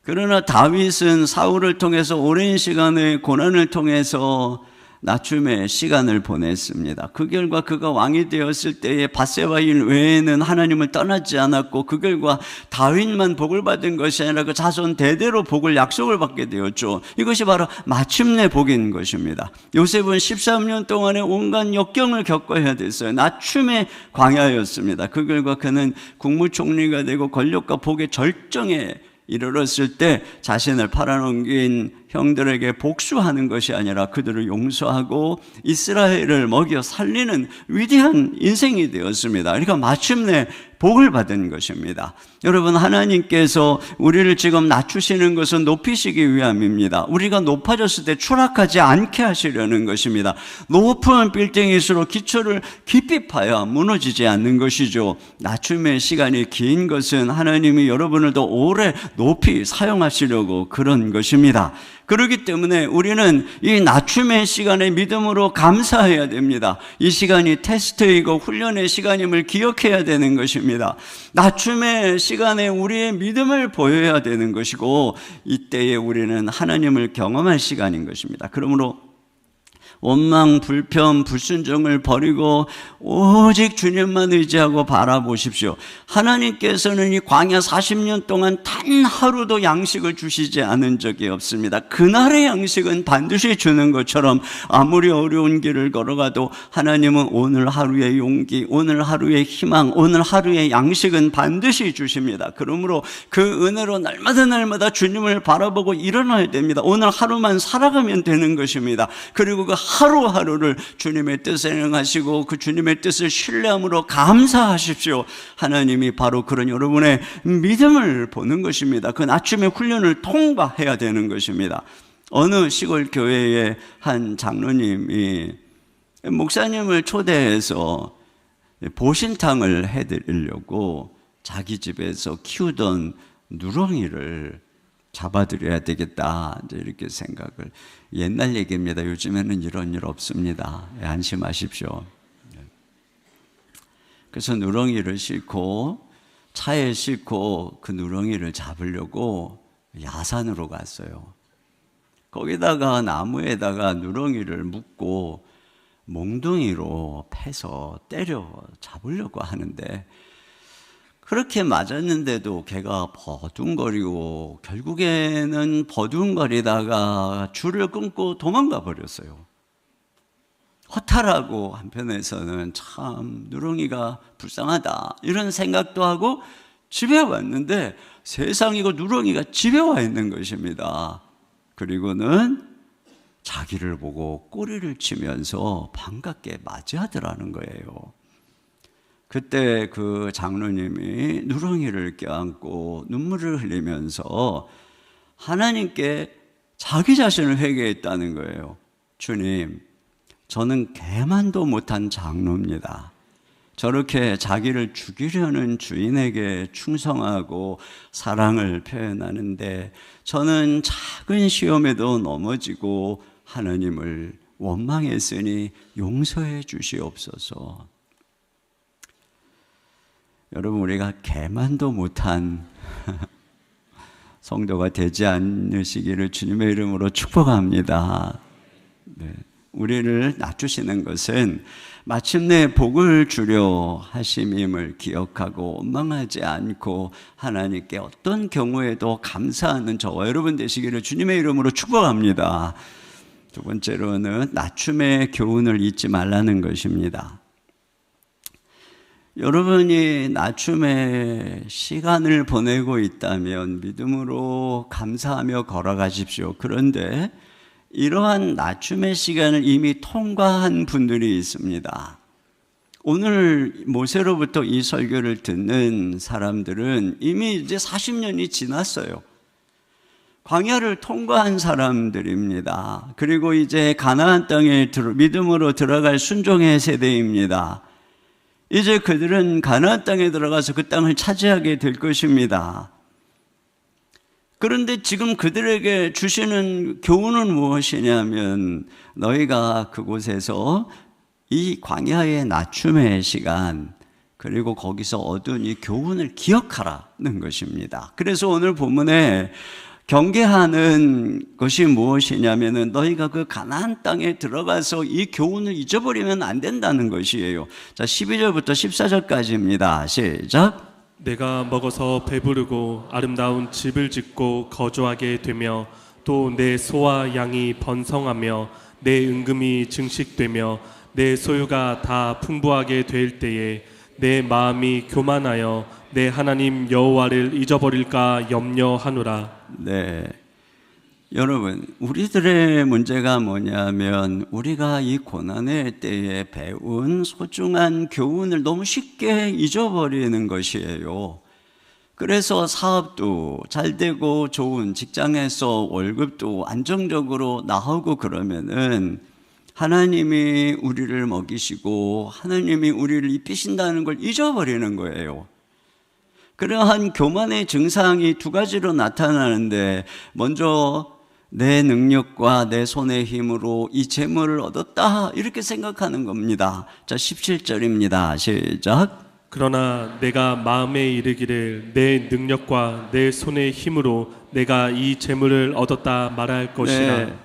그러나 다윗은 사울을 통해서 오랜 시간의 고난을 통해서 낮춤의 시간을 보냈습니다. 그 결과 그가 왕이 되었을 때에 밧세바인 외에는 하나님을 떠나지 않았고 그 결과 다윗만 복을 받은 것이 아니라 그 자손 대대로 복을 약속을 받게 되었죠. 이것이 바로 마침내 복인 것입니다. 요셉은 13년 동안의 온갖 역경을 겪어야 됐어요. 낮춤의 광야였습니다. 그 결과 그는 국무총리가 되고 권력과 복의 절정에 이르렀을 때 자신을 팔아넘긴 형들에게 복수하는 것이 아니라 그들을 용서하고 이스라엘을 먹여 살리는 위대한 인생이 되었습니다. 그러니까 마침내 복을 받은 것입니다. 여러분, 하나님께서 우리를 지금 낮추시는 것은 높이시기 위함입니다. 우리가 높아졌을 때 추락하지 않게 하시려는 것입니다. 높은 빌딩일수록 기초를 깊이 파야 무너지지 않는 것이죠. 낮춤의 시간이 긴 것은 하나님이 여러분을 더 오래 높이 사용하시려고 그런 것입니다. 그렇기 때문에 우리는 이 낮춤의 시간에 믿음으로 감사해야 됩니다. 이 시간이 테스트이고 훈련의 시간임을 기억해야 되는 것입니다. 낮춤의 시간에 우리의 믿음을 보여야 되는 것이고 이때에 우리는 하나님을 경험할 시간인 것입니다. 그러므로 원망, 불평, 불순종을 버리고 오직 주님만 의지하고 바라보십시오. 하나님께서는 이 광야 40년 동안 단 하루도 양식을 주시지 않은 적이 없습니다. 그날의 양식은 반드시 주는 것처럼 아무리 어려운 길을 걸어가도 하나님은 오늘 하루의 용기, 오늘 하루의 희망, 오늘 하루의 양식은 반드시 주십니다. 그러므로 그 은혜로 날마다 주님을 바라보고 일어나야 됩니다. 오늘 하루만 살아가면 되는 것입니다. 그리고 그 하루하루를 주님의 뜻에 행하시고 그 주님의 뜻을 신뢰함으로 감사하십시오. 하나님이 바로 그런 여러분의 믿음을 보는 것입니다. 그 낮춤의 훈련을 통과해야 되는 것입니다. 어느 시골 교회의 한 장로님이 목사님을 초대해서 보신탕을 해드리려고 자기 집에서 키우던 누렁이를 잡아드려야 되겠다 이렇게 생각을, 옛날 얘기입니다. 요즘에는 이런 일 없습니다. 안심하십시오. 그래서 누렁이를 싣고 차에 싣고 그 누렁이를 잡으려고 야산으로 갔어요. 거기다가 나무에다가 누렁이를 묶고 몽둥이로 패서 때려 잡으려고 하는데 그렇게 맞았는데도 걔가 버둥거리고 결국에는 버둥거리다가 줄을 끊고 도망가 버렸어요. 허탈하고 한편에서는 참 누렁이가 불쌍하다 이런 생각도 하고 집에 왔는데 세상이고 누렁이가 집에 와 있는 것입니다. 그리고는 자기를 보고 꼬리를 치면서 반갑게 맞이하더라는 거예요. 그때 그 장로님이 누렁이를 껴안고 눈물을 흘리면서 하나님께 자기 자신을 회개했다는 거예요. 주님, 저는 개만도 못한 장로입니다. 저렇게 자기를 죽이려는 주인에게 충성하고 사랑을 표현하는데 저는 작은 시험에도 넘어지고 하나님을 원망했으니 용서해 주시옵소서. 여러분, 우리가 개만도 못한 성도가 되지 않으시기를 주님의 이름으로 축복합니다. 네. 우리를 낮추시는 것은 마침내 복을 주려 하심임을 기억하고 원망하지 않고 하나님께 어떤 경우에도 감사하는 저와 여러분 되시기를 주님의 이름으로 축복합니다. 두 번째로는 낮춤의 교훈을 잊지 말라는 것입니다. 여러분이 낮춤의 시간을 보내고 있다면 믿음으로 감사하며 걸어가십시오. 그런데 이러한 낮춤의 시간을 이미 통과한 분들이 있습니다. 오늘 모세로부터 이 설교를 듣는 사람들은 이미 이제 40년이 지났어요. 광야를 통과한 사람들입니다. 그리고 이제 가나안 땅에 믿음으로 들어갈 순종의 세대입니다. 이제 그들은 가나안 땅에 들어가서 그 땅을 차지하게 될 것입니다. 그런데 지금 그들에게 주시는 교훈은 무엇이냐면 너희가 그곳에서 이 광야의 낮춤의 시간 그리고 거기서 얻은 이 교훈을 기억하라는 것입니다. 그래서 오늘 본문에 경계하는 것이 무엇이냐면은 너희가 그 가나안 땅에 들어가서 이 교훈을 잊어버리면 안 된다는 것이에요. 자, 12절부터 14절까지입니다. 시작. 내가 먹어서 배부르고 아름다운 집을 짓고 거주하게 되며 또 내 소와 양이 번성하며 내 은금이 증식되며 내 소유가 다 풍부하게 될 때에 내 마음이 교만하여 내 하나님 여호와를 잊어버릴까 염려하노라. 네, 여러분, 우리들의 문제가 뭐냐면 우리가 이 고난의 때에 배운 소중한 교훈을 너무 쉽게 잊어버리는 것이에요. 그래서 사업도 잘 되고 좋은 직장에서 월급도 안정적으로 나오고 그러면은 하나님이 우리를 먹이시고 하나님이 우리를 입히신다는 걸 잊어버리는 거예요. 그러한 교만의 증상이 두 가지로 나타나는데 먼저 내 능력과 내 손의 힘으로 이 재물을 얻었다 이렇게 생각하는 겁니다. 자, 17절입니다. 시작. 그러나 내가 마음에 이르기를 내 능력과 내 손의 힘으로 내가 이 재물을 얻었다 말할 것이라. 네.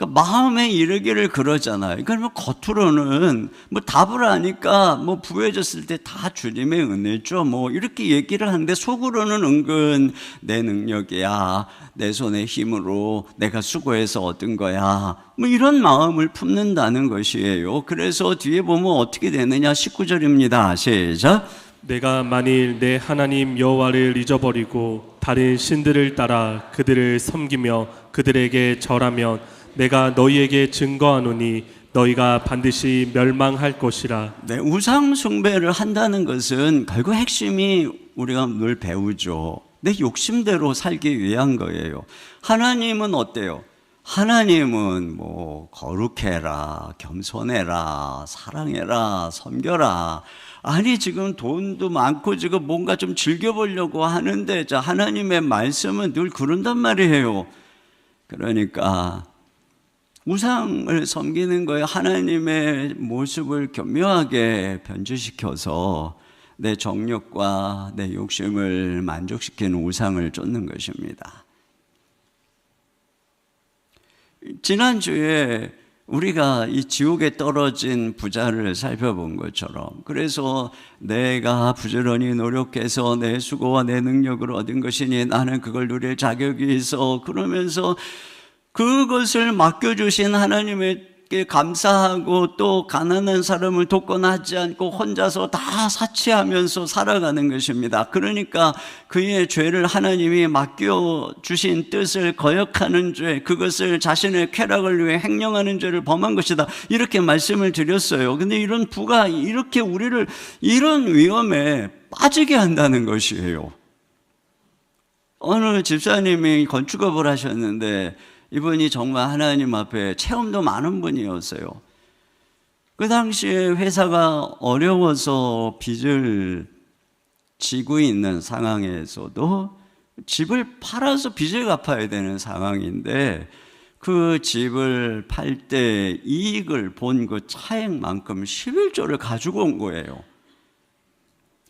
그러니까 마음에 이르기를 그러잖아요. 그러면 겉으로는 뭐 답을 하니까 뭐 부해졌을 때 다 주님의 은혜죠. 뭐 이렇게 얘기를 하는데 속으로는 은근 내 능력이야, 내 손의 힘으로 내가 수고해서 얻은 거야. 뭐 이런 마음을 품는다는 것이에요. 그래서 뒤에 보면 어떻게 되느냐? 19절입니다. 시작. 내가 만일 내 하나님 여호와를 잊어버리고 다른 신들을 따라 그들을 섬기며 그들에게 절하면 내가 너희에게 증거하노니 너희가 반드시 멸망할 것이라. 네, 우상 숭배를 한다는 것은 결국 핵심이 우리가 늘 배우죠. 내 욕심대로 살기 위한 거예요. 하나님은 어때요? 하나님은 뭐 거룩해라, 겸손해라, 사랑해라, 섬겨라. 아니 지금 돈도 많고 지금 뭔가 좀 즐겨보려고 하는데 자, 하나님의 말씀은 늘 그런단 말이에요. 그러니까 우상을 섬기는 거에 하나님의 모습을 교묘하게 변주시켜서 내 정욕과 내 욕심을 만족시키는 우상을 쫓는 것입니다. 지난주에 우리가 이 지옥에 떨어진 부자를 살펴본 것처럼 그래서 내가 부지런히 노력해서 내 수고와 내 능력을 얻은 것이니 나는 그걸 누릴 자격이 있어 그러면서 그것을 맡겨주신 하나님께 감사하고 또 가난한 사람을 돕거나 하지 않고 혼자서 다 사치하면서 살아가는 것입니다. 그러니까 그의 죄를 하나님이 맡겨주신 뜻을 거역하는 죄, 그것을 자신의 쾌락을 위해 횡령하는 죄를 범한 것이다. 이렇게 말씀을 드렸어요. 근데 이런 부가 이렇게 우리를 이런 위험에 빠지게 한다는 것이에요. 어느 집사님이 건축업을 하셨는데 이분이 정말 하나님 앞에 체험도 많은 분이었어요. 그 당시에 회사가 어려워서 빚을 지고 있는 상황에서도 집을 팔아서 빚을 갚아야 되는 상황인데 그 집을 팔 때 이익을 본 그 차액만큼 11조를 가지고 온 거예요.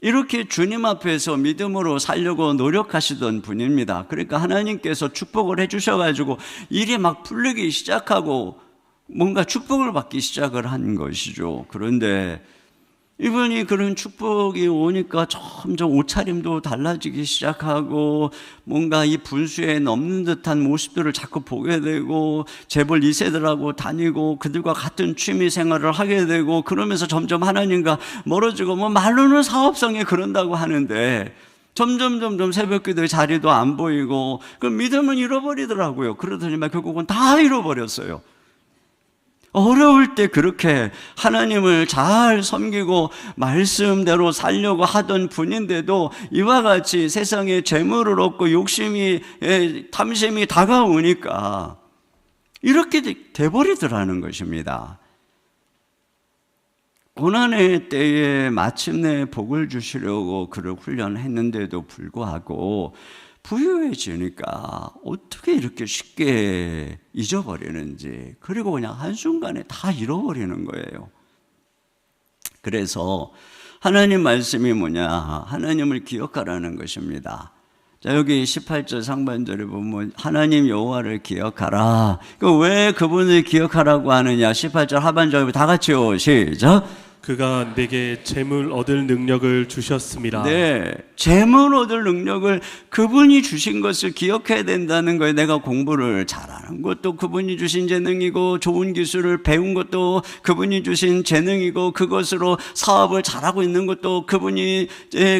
이렇게 주님 앞에서 믿음으로 살려고 노력하시던 분입니다. 그러니까 하나님께서 축복을 해주셔가지고 일이 막 풀리기 시작하고 뭔가 축복을 받기 시작을 한 것이죠. 그런데 이분이 그런 축복이 오니까 점점 옷차림도 달라지기 시작하고 뭔가 이 분수에 넘는 듯한 모습들을 자꾸 보게 되고 재벌 2세들하고 다니고 그들과 같은 취미 생활을 하게 되고 그러면서 점점 하나님과 멀어지고 뭐 말로는 사업성에 그런다고 하는데 점점 새벽 기도의 자리도 안 보이고 그 믿음은 잃어버리더라고요. 그러더니만 결국은 다 잃어버렸어요. 어려울 때 그렇게 하나님을 잘 섬기고 말씀대로 살려고 하던 분인데도 이와 같이 세상에 재물을 얻고 욕심이 탐심이 다가오니까 이렇게 돼버리더라는 것입니다. 고난의 때에 마침내 복을 주시려고 그를 훈련했는데도 불구하고 부유해지니까 어떻게 이렇게 쉽게 잊어버리는지, 그리고 그냥 한순간에 다 잃어버리는 거예요. 그래서 하나님 말씀이 뭐냐? 하나님을 기억하라는 것입니다. 자, 여기 18절 상반절에 보면 하나님 여호와를 기억하라. 왜 그분을 기억하라고 하느냐? 18절 하반절에 다 같이요. 시작. 그가 내게 재물 얻을 능력을 주셨습니다. 네, 재물 얻을 능력을 그분이 주신 것을 기억해야 된다는 거예요. 내가 공부를 잘하는 것도 그분이 주신 재능이고, 좋은 기술을 배운 것도 그분이 주신 재능이고, 그것으로 사업을 잘하고 있는 것도 그분이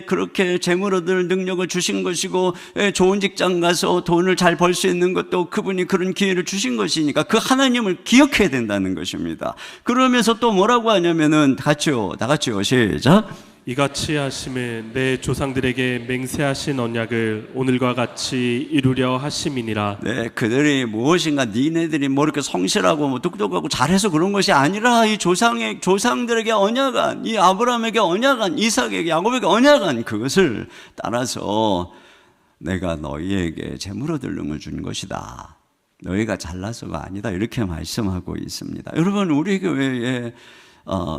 그렇게 재물 얻을 능력을 주신 것이고, 좋은 직장 가서 돈을 잘 벌 수 있는 것도 그분이 그런 기회를 주신 것이니까 그 하나님을 기억해야 된다는 것입니다. 그러면서 또 뭐라고 하냐면은 다 같이요. 시작. 이같이 하심에 내 조상들에게 맹세하신 언약을 오늘과 같이 이루려 하심이니라. 네, 그들이 무엇인가 니네들이 뭐 이렇게 성실하고 뭐 똑똑하고 잘해서 그런 것이 아니라 이 조상들에게 언약한, 이 아브라함에게 언약한, 이삭에게, 야곱에게 언약한 그것을 따라서 내가 너희에게 재물 얻을 능을 준 것이다. 너희가 잘나서가 아니다. 이렇게 말씀하고 있습니다. 여러분, 우리 교회에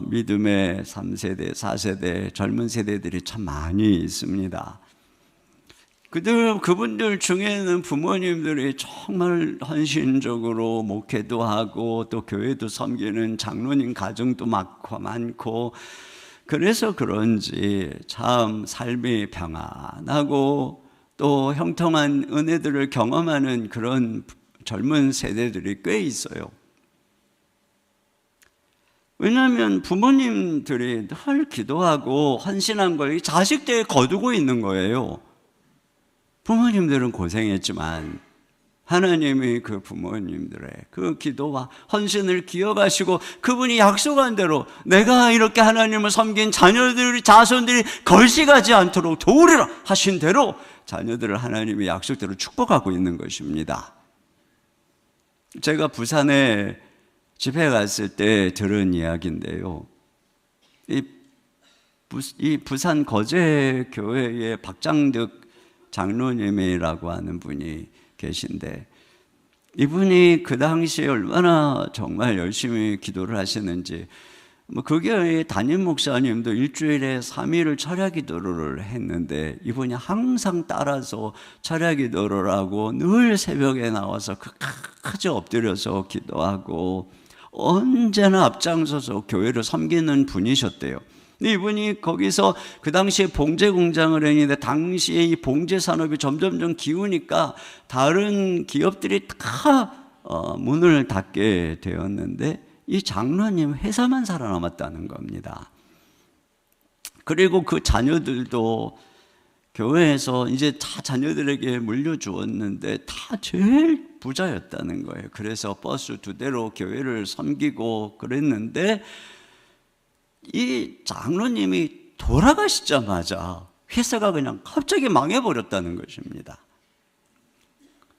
믿음의 3세대, 4세대, 젊은 세대들이 참 많이 있습니다. 그분들 중에는 부모님들이 정말 헌신적으로 목회도 하고 또 교회도 섬기는 장로님 가정도 많고 그래서 그런지 참 삶이 평안하고 또 형통한 은혜들을 경험하는 그런 젊은 세대들이 꽤 있어요. 왜냐하면 부모님들이 늘 기도하고 헌신한 걸 자식들에 거두고 있는 거예요. 부모님들은 고생했지만 하나님이 그 부모님들의 그 기도와 헌신을 기억하시고 그분이 약속한 대로 내가 이렇게 하나님을 섬긴 자손들이 걸식하지 않도록 도우리라 하신 대로 자녀들을 하나님이 약속대로 축복하고 있는 것입니다. 제가 부산에 집회 갔을 때 들은 이야기인데요. 이 부산 거제교회의 박장득 장로님이라고 하는 분이 계신데 이분이 그 당시에 얼마나 정말 열심히 기도를 하시는지 그 교회의 담임 목사님도 일주일에 3일을 철야 기도를 했는데 이분이 항상 따라서 철야 기도를 하고 늘 새벽에 나와서 끝까지 엎드려서 기도하고 언제나 앞장서서 교회를 섬기는 분이셨대요. 근데 이분이 거기서 그 당시에 봉제 공장을 했는데 당시에 이 봉제 산업이 점점 기우니까 다른 기업들이 다 문을 닫게 되었는데 이 장로님 회사만 살아남았다는 겁니다. 그리고 그 자녀들도 교회에서 이제 다 자녀들에게 물려주었는데 다 제일 부자였다는 거예요. 그래서 버스 2대로 교회를 섬기고 그랬는데 이 장로님이 돌아가시자마자 회사가 그냥 갑자기 망해버렸다는 것입니다.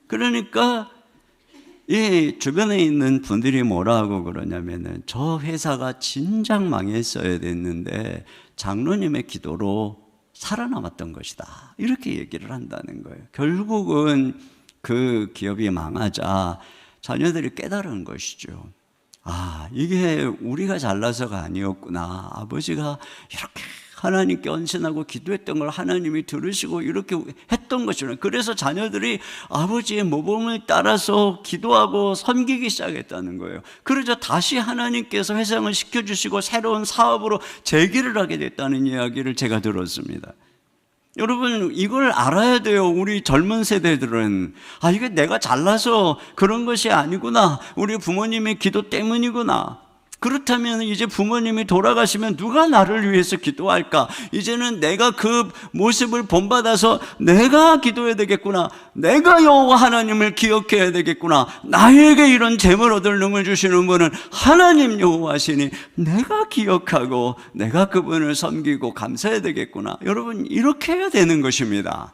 그러니까 이 주변에 있는 분들이 뭐라고 그러냐면은 저 회사가 진작 망했어야 됐는데 장로님의 기도로 살아남았던 것이다. 이렇게 얘기를 한다는 거예요. 결국은 그 기업이 망하자 자녀들이 깨달은 것이죠. 아, 이게 우리가 잘나서가 아니었구나. 아버지가 이렇게 하나님께 헌신하고 기도했던 걸 하나님이 들으시고 이렇게 했던 것이죠. 그래서 자녀들이 아버지의 모범을 따라서 기도하고 섬기기 시작했다는 거예요. 그러자 다시 하나님께서 회상을 시켜주시고 새로운 사업으로 재기를 하게 됐다는 이야기를 제가 들었습니다. 여러분, 이걸 알아야 돼요. 우리 젊은 세대들은. 이게 내가 잘나서 그런 것이 아니구나. 우리 부모님의 기도 때문이구나. 그렇다면 이제 부모님이 돌아가시면 누가 나를 위해서 기도할까? 이제는 내가 그 모습을 본받아서 내가 기도해야 되겠구나. 내가 여호와 하나님을 기억해야 되겠구나. 나에게 이런 재물 얻을 능을 주시는 분은 하나님 여호와시니 내가 기억하고 내가 그분을 섬기고 감사해야 되겠구나. 여러분, 이렇게 해야 되는 것입니다.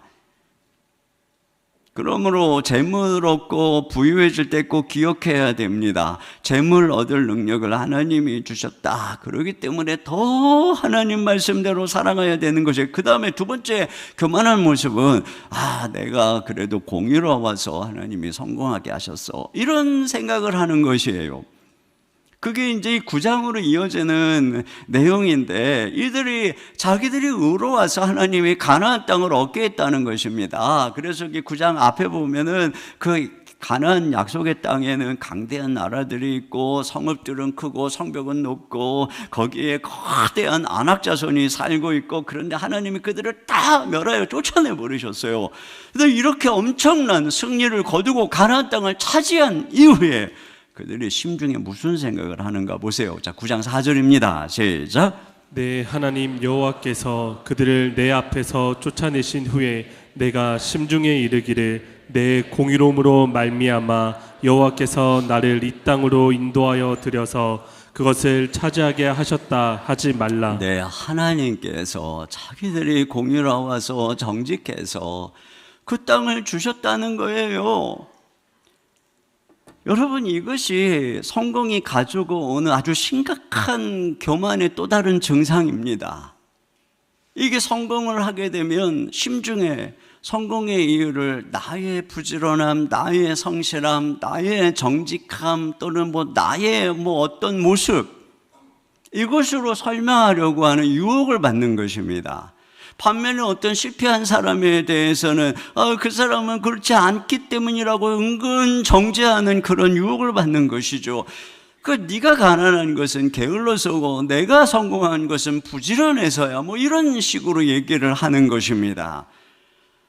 그러므로 재물 얻고 부유해질 때 꼭 기억해야 됩니다. 재물 얻을 능력을 하나님이 주셨다. 그렇기 때문에 더 하나님 말씀대로 살아가야 되는 것이에요. 그 다음에 두 번째 교만한 모습은 내가 그래도 공의로워서 하나님이 성공하게 하셨어. 이런 생각을 하는 것이에요. 그게 이제 9장으로 이어지는 내용인데 이들이 자기들이 의로워서 하나님이 가나안 땅을 얻게 했다는 것입니다. 그래서 이 9장 앞에 보면은 그 가나안 약속의 땅에는 강대한 나라들이 있고 성읍들은 크고 성벽은 높고 거기에 거대한 안악 자손이 살고 있고, 그런데 하나님이 그들을 다 멸하여 쫓아내 버리셨어요. 그래서 이렇게 엄청난 승리를 거두고 가나안 땅을 차지한 이후에 그들이 심중에 무슨 생각을 하는가 보세요. 자, 9장 4절입니다. 시작. 내 하나님 여호와께서 그들을 내 앞에서 쫓아내신 후에 내가 심중에 이르기를 내 공의로움으로 말미암아 여호와께서 나를 이 땅으로 인도하여 들여서 그것을 차지하게 하셨다 하지 말라. 네, 하나님께서 자기들이 공의로워서 정직해서 그 땅을 주셨다는 거예요. 여러분, 이것이 성공이 가지고 오는 아주 심각한 교만의 또 다른 증상입니다. 이게 성공을 하게 되면 심중에 성공의 이유를 나의 부지런함, 나의 성실함, 나의 정직함 또는 나의 어떤 모습, 이것으로 설명하려고 하는 유혹을 받는 것입니다. 반면에 어떤 실패한 사람에 대해서는 그 사람은 그렇지 않기 때문이라고 은근 정죄하는 그런 유혹을 받는 것이죠. 네가 가난한 것은 게을러서고 내가 성공한 것은 부지런해서야, 이런 식으로 얘기를 하는 것입니다.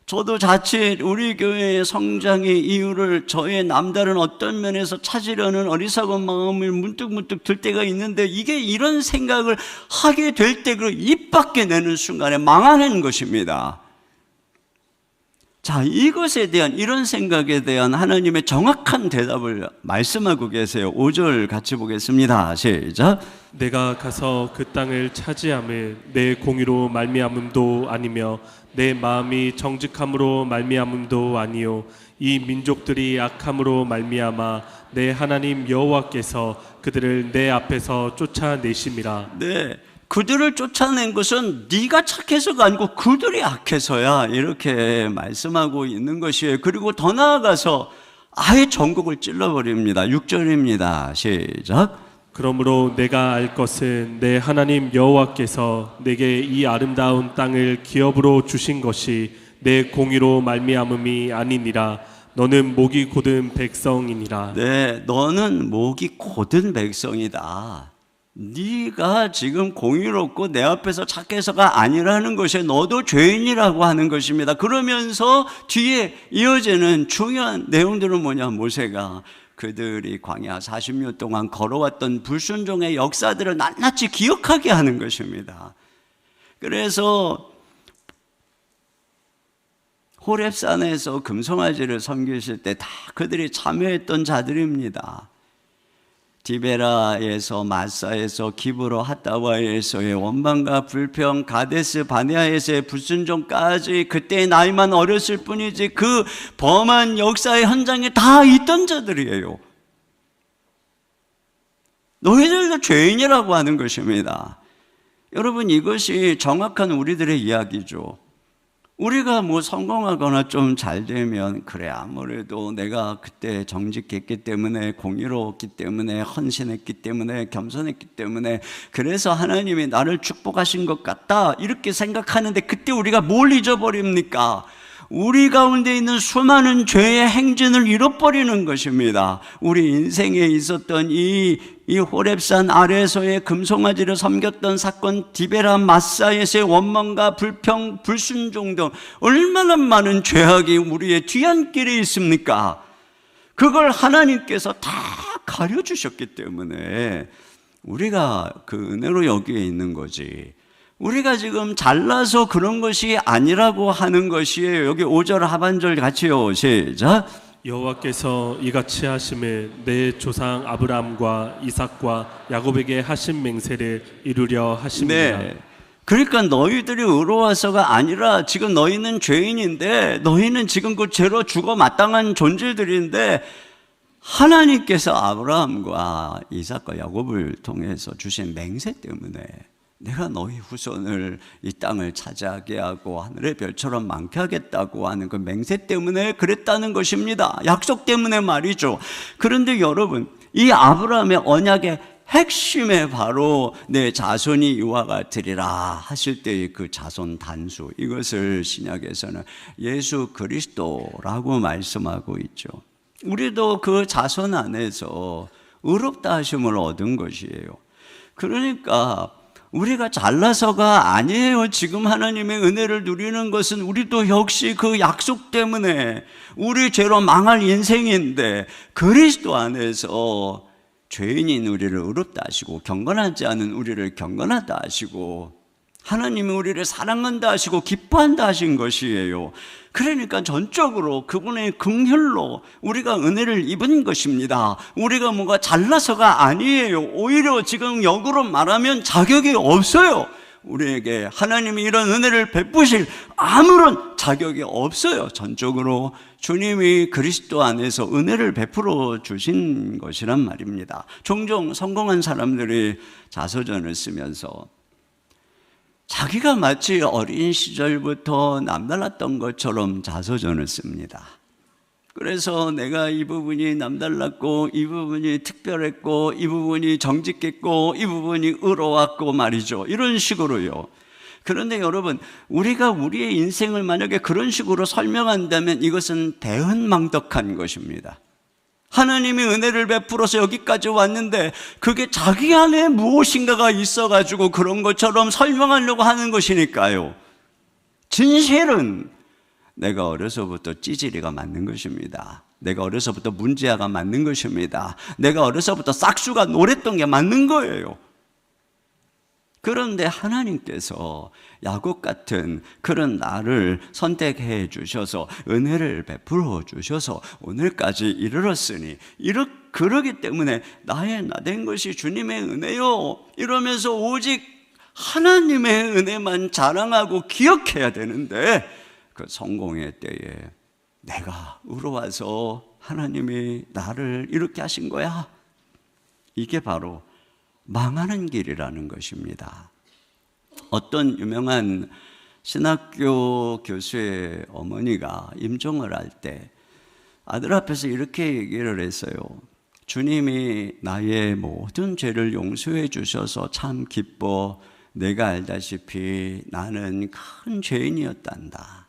저도 자칫 우리 교회의 성장의 이유를 저의 남다른 어떤 면에서 찾으려는 어리석은 마음을 문득문득 들 때가 있는데, 이게 이런 생각을 하게 될 때 그 입 밖에 내는 순간에 망하는 것입니다. 자, 이것에 대한, 이런 생각에 대한 하나님의 정확한 대답을 말씀하고 계세요. 5절 같이 보겠습니다. 시작. 내가 가서 그 땅을 차지함을 내 공의로 말미암음도 아니며 내 마음이 정직함으로 말미암음도 아니요 이 민족들이 악함으로 말미암아 내 하나님 여호와께서 그들을 내 앞에서 쫓아내심이라. 네, 그들을 쫓아낸 것은 네가 착해서가 아니고 그들이 악해서야, 이렇게 말씀하고 있는 것이에요. 그리고 더 나아가서 아예 전국을 찔러버립니다. 6절입니다. 시작. 그러므로 내가 알 것은 내 하나님 여호와께서 내게 이 아름다운 땅을 기업으로 주신 것이 내 공의로 말미암음이 아니니라. 너는 목이 곧은 백성이니라. 네, 너는 목이 곧은 백성이다. 네가 지금 공의롭고 내 앞에서 착해서가 아니라는 것에 너도 죄인이라고 하는 것입니다. 그러면서 뒤에 이어지는 중요한 내용들은 뭐냐? 모세가 그들이 광야 40년 동안 걸어왔던 불순종의 역사들을 낱낱이 기억하게 하는 것입니다. 그래서 호렙산에서 금송아지를 섬기실 때 다 그들이 참여했던 자들입니다. 디베라에서, 마사에서, 기브로, 핫다와에서의 원망과 불평, 가데스 바네아에서의 불순종까지 그때의 나이만 어렸을 뿐이지 그 범한 역사의 현장에 다 있던 자들이에요. 너희들도 죄인이라고 하는 것입니다. 여러분, 이것이 정확한 우리들의 이야기죠. 우리가 뭐 성공하거나 좀 잘 되면 그래 아무래도 내가 그때 정직했기 때문에 공의로웠기 때문에 헌신했기 때문에 겸손했기 때문에 그래서 하나님이 나를 축복하신 것 같다 이렇게 생각하는데 그때 우리가 뭘 잊어버립니까? 우리 가운데 있는 수많은 죄의 행진을 잃어버리는 것입니다. 우리 인생에 있었던 이 호렙산 아래에서의 금송아지를 섬겼던 사건, 디베라 마사에서의 원망과 불평, 불순종 등 얼마나 많은 죄악이 우리의 뒤안길에 있습니까? 그걸 하나님께서 다 가려주셨기 때문에 우리가 그 은혜로 여기에 있는 거지. 우리가 지금 잘나서 그런 것이 아니라고 하는 것이에요. 여기 5절 하반절 같이요. 시작. 여호와께서 이같이 하심을 내 조상 아브라함과 이삭과 야곱에게 하신 맹세를 이루려 하심이라. 네. 그러니까 너희들이 의로워서가 아니라 지금 너희는 죄인인데 너희는 지금 그 죄로 죽어 마땅한 존재들인데 하나님께서 아브라함과 이삭과 야곱을 통해서 주신 맹세 때문에 내가 너희 후손을 이 땅을 차지하게 하고 하늘의 별처럼 많게 하겠다고 하는 그 맹세 때문에 그랬다는 것입니다. 약속 때문에 말이죠. 그런데 여러분, 이 아브라함의 언약의 핵심에 바로 내 자손이 이와 같으리라 하실 때의 그 자손 단수, 이것을 신약에서는 예수 그리스도라고 말씀하고 있죠. 우리도 그 자손 안에서 의롭다 하심을 얻은 것이에요. 그러니까 우리가 잘나서가 아니에요. 지금 하나님의 은혜를 누리는 것은 우리도 역시 그 약속 때문에 우리 죄로 망할 인생인데 그리스도 안에서 죄인인 우리를 의롭다 하시고 경건하지 않은 우리를 경건하다 하시고 하나님이 우리를 사랑한다 하시고 기뻐한다 하신 것이에요. 그러니까 전적으로 그분의 긍휼로 우리가 은혜를 입은 것입니다. 우리가 뭔가 잘나서가 아니에요. 오히려 지금 역으로 말하면 자격이 없어요. 우리에게 하나님이 이런 은혜를 베푸실 아무런 자격이 없어요. 전적으로 주님이 그리스도 안에서 은혜를 베풀어 주신 것이란 말입니다. 종종 성공한 사람들이 자서전을 쓰면서 자기가 마치 어린 시절부터 남달랐던 것처럼 자서전을 씁니다. 그래서 내가 이 부분이 남달랐고 이 부분이 특별했고 이 부분이 정직했고 이 부분이 의로웠고 말이죠. 이런 식으로요. 그런데 여러분, 우리가 우리의 인생을 만약에 그런 식으로 설명한다면 이것은 대은망덕한 것입니다. 하나님이 은혜를 베풀어서 여기까지 왔는데 그게 자기 안에 무엇인가가 있어가지고 그런 것처럼 설명하려고 하는 것이니까요. 진실은 내가 어려서부터 찌질이가 맞는 것입니다. 내가 어려서부터 문제아가 맞는 것입니다. 내가 어려서부터 싹수가 노랬던 게 맞는 거예요. 그런데 하나님께서 야곱 같은 그런 나를 선택해 주셔서 은혜를 베풀어 주셔서 오늘까지 이르렀으니 그러기 때문에 나의 나된 것이 주님의 은혜요 이러면서 오직 하나님의 은혜만 자랑하고 기억해야 되는데 그 성공의 때에 내가 의로워서 하나님이 나를 이렇게 하신 거야. 이게 바로 망하는 길이라는 것입니다. 어떤 유명한 신학교 교수의 어머니가 임종을 할 때 아들 앞에서 이렇게 얘기를 했어요. 주님이 나의 모든 죄를 용서해 주셔서 참 기뻐. 내가 알다시피 나는 큰 죄인이었단다.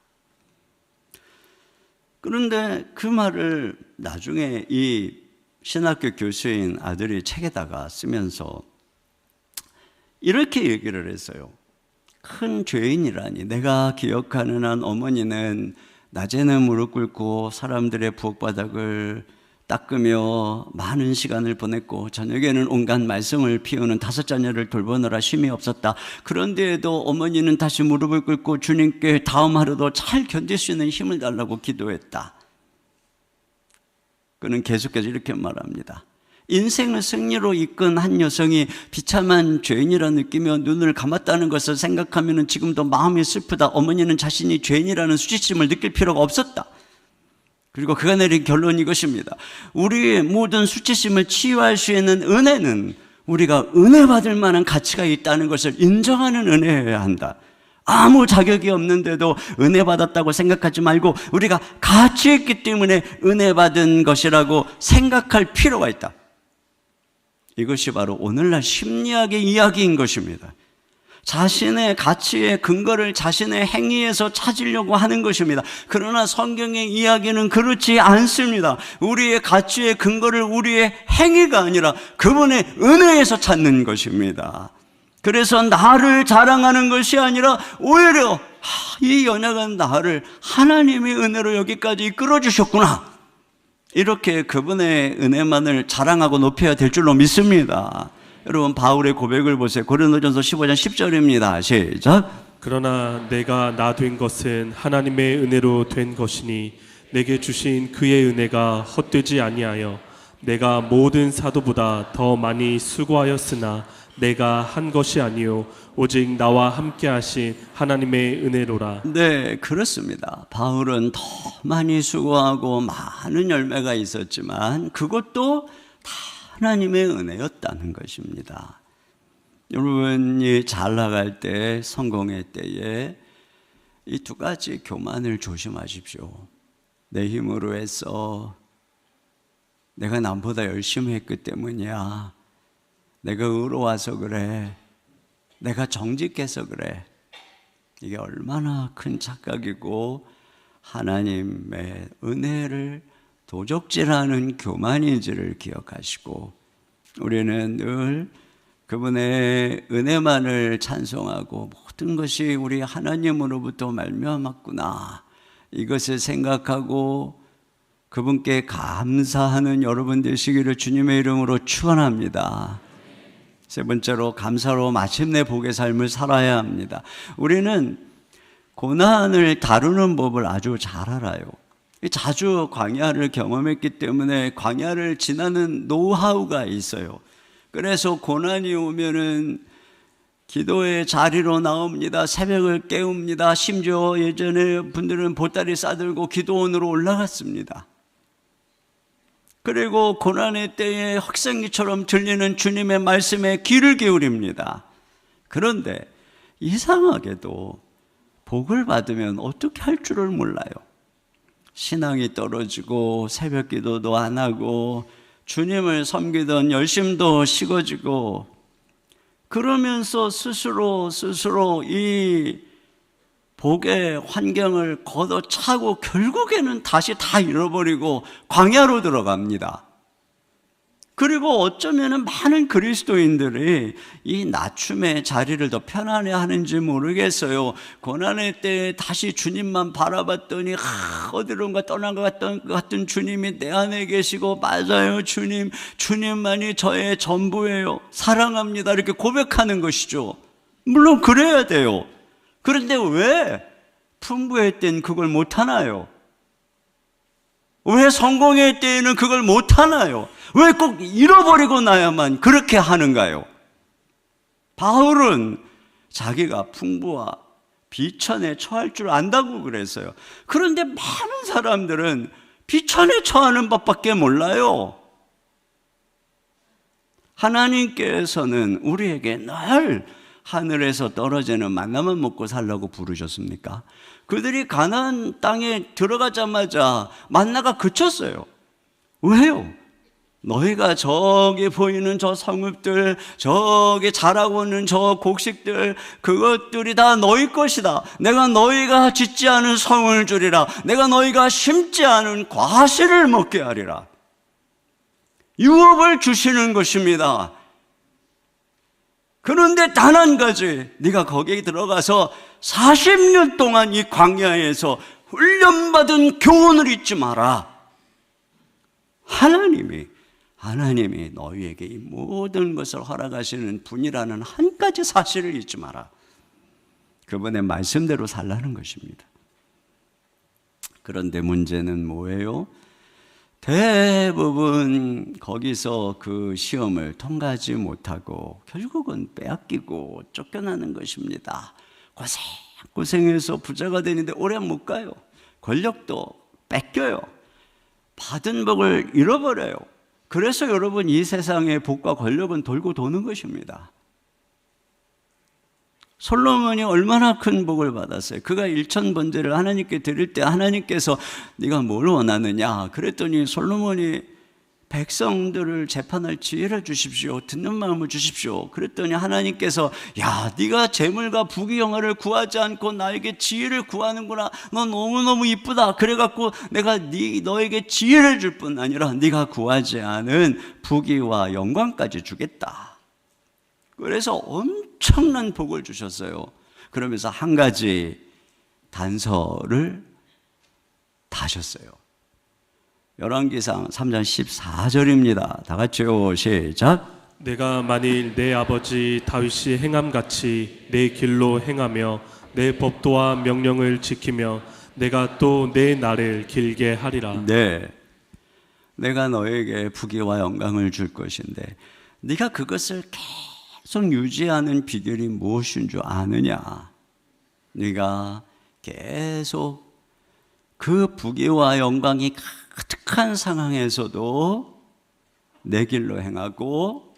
그런데 그 말을 나중에 이 신학교 교수인 아들이 책에다가 쓰면서 이렇게 얘기를 했어요. 큰 죄인이라니. 내가 기억하는 한 어머니는 낮에는 무릎 꿇고 사람들의 부엌바닥을 닦으며 많은 시간을 보냈고 저녁에는 온갖 말썽을 피우는 5 자녀를 돌보느라 쉼이 없었다. 그런데에도 어머니는 다시 무릎을 꿇고 주님께 다음 하루도 잘 견딜 수 있는 힘을 달라고 기도했다. 그는 계속해서 이렇게 말합니다. 인생을 승리로 이끈 한 여성이 비참한 죄인이라 느끼며 눈을 감았다는 것을 생각하면 지금도 마음이 슬프다. 어머니는 자신이 죄인이라는 수치심을 느낄 필요가 없었다. 그리고 그가 내린 결론이 이것입니다. 우리의 모든 수치심을 치유할 수 있는 은혜는 우리가 은혜 받을 만한 가치가 있다는 것을 인정하는 은혜여야 한다. 아무 자격이 없는데도 은혜 받았다고 생각하지 말고 우리가 같이 했기 때문에 은혜 받은 것이라고 생각할 필요가 있다. 이것이 바로 오늘날 심리학의 이야기인 것입니다. 자신의 가치의 근거를 자신의 행위에서 찾으려고 하는 것입니다. 그러나 성경의 이야기는 그렇지 않습니다. 우리의 가치의 근거를 우리의 행위가 아니라 그분의 은혜에서 찾는 것입니다. 그래서 나를 자랑하는 것이 아니라 오히려 이 연약한 나를 하나님의 은혜로 여기까지 이끌어 주셨구나, 이렇게 그분의 은혜만을 자랑하고 높여야 될 줄로 믿습니다. 여러분, 바울의 고백을 보세요. 고린도전서 15장 10절입니다. 시작. 그러나 내가 나 된 것은 하나님의 은혜로 된 것이니 내게 주신 그의 은혜가 헛되지 아니하여 내가 모든 사도보다 더 많이 수고하였으나 내가 한 것이 아니요 오직 나와 함께 하신 하나님의 은혜로라. 네, 그렇습니다. 바울은 더 많이 수고하고 많은 열매가 있었지만 그것도 다 하나님의 은혜였다는 것입니다. 여러분이 잘 나갈 때, 성공의 때에 이 두 가지 교만을 조심하십시오. 내 힘으로 해서 내가 남보다 열심히 했기 때문이야, 내가 의로워서 그래, 내가 정직해서 그래. 이게 얼마나 큰 착각이고 하나님의 은혜를 도적질하는 교만인지를 기억하시고, 우리는 늘 그분의 은혜만을 찬송하고 모든 것이 우리 하나님으로부터 말미암았구나, 이것을 생각하고 그분께 감사하는 여러분 되시기를 주님의 이름으로 축원합니다. 세 번째로, 감사로 마침내 복의 삶을 살아야 합니다. 우리는 고난을 다루는 법을 아주 잘 알아요. 자주 광야를 경험했기 때문에 광야를 지나는 노하우가 있어요. 그래서 고난이 오면은 기도의 자리로 나옵니다. 새벽을 깨웁니다. 심지어 예전에 분들은 보따리 싸들고 기도원으로 올라갔습니다. 그리고 고난의 때에 확성기처럼 들리는 주님의 말씀에 귀를 기울입니다. 그런데 이상하게도 복을 받으면 어떻게 할 줄을 몰라요. 신앙이 떨어지고 새벽 기도도 안 하고 주님을 섬기던 열심도 식어지고, 그러면서 스스로 이 복의 환경을 걷어차고 결국에는 다시 다 잃어버리고 광야로 들어갑니다. 그리고 어쩌면 많은 그리스도인들이 이 낮춤의 자리를 더 편안해 하는지 모르겠어요. 고난의 때에 다시 주님만 바라봤더니 어디론가 떠난 것 같은 주님이 내 안에 계시고, 맞아요, 주님만이 저의 전부예요, 사랑합니다, 이렇게 고백하는 것이죠. 물론 그래야 돼요. 그런데 왜 풍부의 때는 그걸 못하나요? 왜 성공의 때에는 그걸 못하나요? 왜 꼭 잃어버리고 나야만 그렇게 하는가요? 바울은 자기가 풍부와 비천에 처할 줄 안다고 그랬어요. 그런데 많은 사람들은 비천에 처하는 법밖에 몰라요. 하나님께서는 우리에게 늘 하늘에서 떨어지는 만나만 먹고 살라고 부르셨습니까? 그들이 가나안 땅에 들어가자마자 만나가 그쳤어요. 왜요? 너희가 저기 보이는 저 성읍들, 저기 자라고 있는 저 곡식들, 그것들이 다 너희 것이다. 내가 너희가 짓지 않은 성을 주리라. 내가 너희가 심지 않은 과실을 먹게 하리라. 유업을 주시는 것입니다. 그런데 단 한 가지, 네가 거기에 들어가서 40년 동안 이 광야에서 훈련받은 교훈을 잊지 마라. 하나님이 너희에게 이 모든 것을 허락하시는 분이라는 한 가지 사실을 잊지 마라. 그분의 말씀대로 살라는 것입니다. 그런데 문제는 뭐예요? 대부분 거기서 그 시험을 통과하지 못하고 결국은 빼앗기고 쫓겨나는 것입니다. 고생해서 부자가 되는데 오래 못 가요. 권력도 뺏겨요. 받은 복을 잃어버려요. 그래서 여러분, 이 세상의 복과 권력은 돌고 도는 것입니다. 솔로몬이 얼마나 큰 복을 받았어요. 그가 1,000번제를 하나님께 드릴 때 하나님께서 네가 뭘 원하느냐 그랬더니 솔로몬이 백성들을 재판할 지혜를 주십시오. 듣는 마음을 주십시오. 그랬더니 하나님께서 야 네가 재물과 부귀영화를 구하지 않고 나에게 지혜를 구하는구나. 너 너무너무 이쁘다. 그래갖고 내가 너에게 지혜를 줄 뿐 아니라 네가 구하지 않은 부귀와 영광까지 주겠다. 그래서 엄청난 복을 주셨어요. 그러면서 한 가지 단서를 다셨어요. 열왕기상 3장 14절입니다. 다 같이요. 시작. 내가 만일 내 아버지 다윗이 행함같이 내 길로 행하며 내 법도와 명령을 지키며 내가 또 내 날을 길게 하리라. 네, 내가 너에게 부귀와 영광을 줄 것인데 네가 그것을 계속 유지하는 비결이 무엇인 줄 아느냐? 네가 계속 그 부귀와 영광이 가득한 상황에서도 내 길로 행하고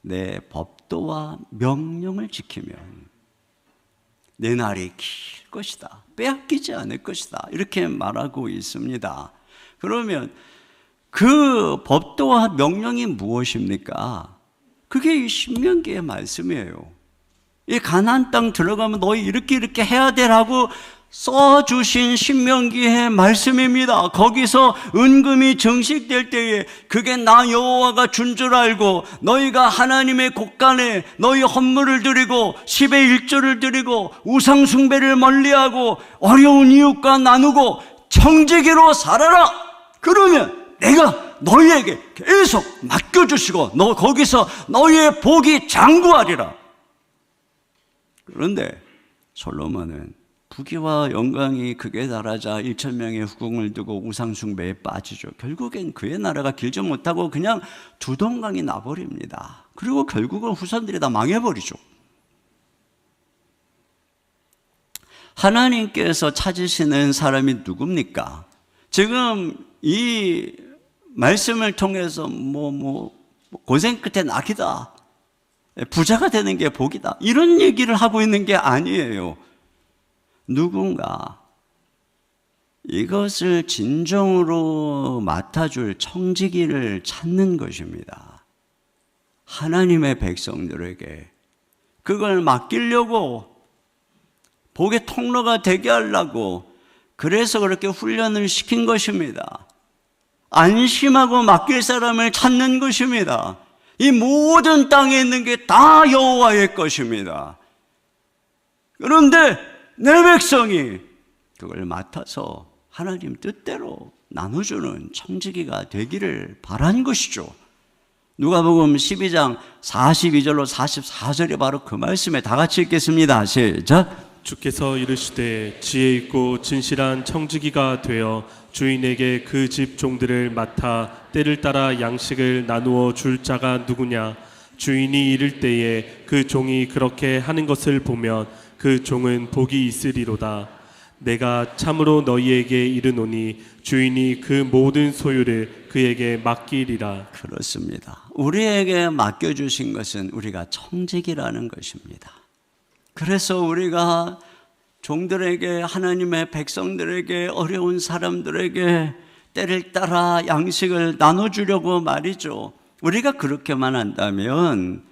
내 법도와 명령을 지키면 내 날이 길 것이다. 빼앗기지 않을 것이다. 이렇게 말하고 있습니다. 그러면 그 법도와 명령이 무엇입니까? 그게 이 신명기의 말씀이에요. 이 가나안 땅 들어가면 너희 이렇게 해야 되라고 써주신 신명기의 말씀입니다. 거기서 은금이 증식될 때에 그게 나 여호와가 준 줄 알고 너희가 하나님의 곳간에 너희 헌물을 드리고 10의 1조를 드리고 우상 숭배를 멀리하고 어려운 이웃과 나누고 청지기로 살아라. 그러면 내가 너희에게 계속 맡겨주시고 너 거기서 너희의 복이 장구하리라. 그런데 솔로몬은 부귀와 영광이 극에 달하자 1,000명의 후궁을 두고 우상숭배에 빠지죠. 결국엔 그의 나라가 길지 못하고 그냥 두동강이 나버립니다. 그리고 결국은 후손들이 다 망해버리죠. 하나님께서 찾으시는 사람이 누굽니까? 지금 이 말씀을 통해서 고생 끝에 낙이다, 부자가 되는 게 복이다, 이런 얘기를 하고 있는 게 아니에요. 누군가 이것을 진정으로 맡아줄 청지기를 찾는 것입니다. 하나님의 백성들에게 그걸 맡기려고, 복의 통로가 되게 하려고, 그래서 그렇게 훈련을 시킨 것입니다. 안심하고 맡길 사람을 찾는 것입니다. 이 모든 땅에 있는 게 다 여호와의 것입니다. 그런데 내 백성이 그걸 맡아서 하나님 뜻대로 나눠주는 청지기가 되기를 바란 것이죠. 누가복음 12장 42절로 44절이 바로 그 말씀에 다 같이 읽겠습니다. 시작. 주께서 이르시되 지혜 있고 진실한 청지기가 되어 주인에게 그 집 종들을 맡아 때를 따라 양식을 나누어 줄 자가 누구냐? 주인이 이를 때에 그 종이 그렇게 하는 것을 보면 그 종은 복이 있으리로다. 내가 참으로 너희에게 이르노니 주인이 그 모든 소유를 그에게 맡기리라. 그렇습니다. 우리에게 맡겨주신 것은 우리가 청지기라는 것입니다. 그래서 우리가 종들에게, 하나님의 백성들에게, 어려운 사람들에게 때를 따라 양식을 나눠주려고 말이죠. 우리가 그렇게만 한다면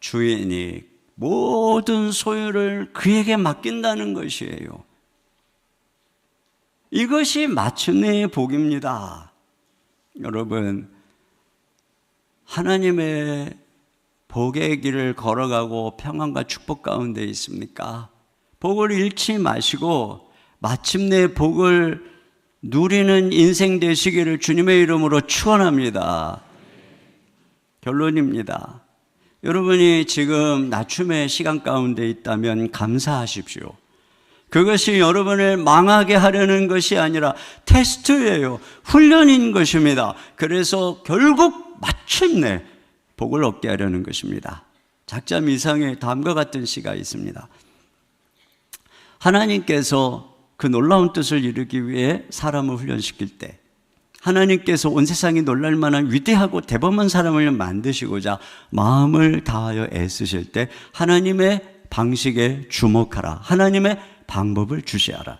주인이 모든 소유를 그에게 맡긴다는 것이에요. 이것이 마침내의 복입니다. 여러분, 하나님의 복의 길을 걸어가고 평안과 축복 가운데 있습니까? 복을 잃지 마시고 마침내 복을 누리는 인생 되시기를 주님의 이름으로 축원합니다. 결론입니다. 여러분이 지금 낮춤의 시간 가운데 있다면 감사하십시오. 그것이 여러분을 망하게 하려는 것이 아니라 테스트예요. 훈련인 것입니다. 그래서 결국 마침내 복을 얻게 하려는 것입니다. 작자 미상에 다음과 같은 시가 있습니다. 하나님께서 그 놀라운 뜻을 이루기 위해 사람을 훈련시킬 때, 하나님께서 온 세상이 놀랄 만한 위대하고 대범한 사람을 만드시고자 마음을 다하여 애쓰실 때 하나님의 방식에 주목하라. 하나님의 방법을 주시하라.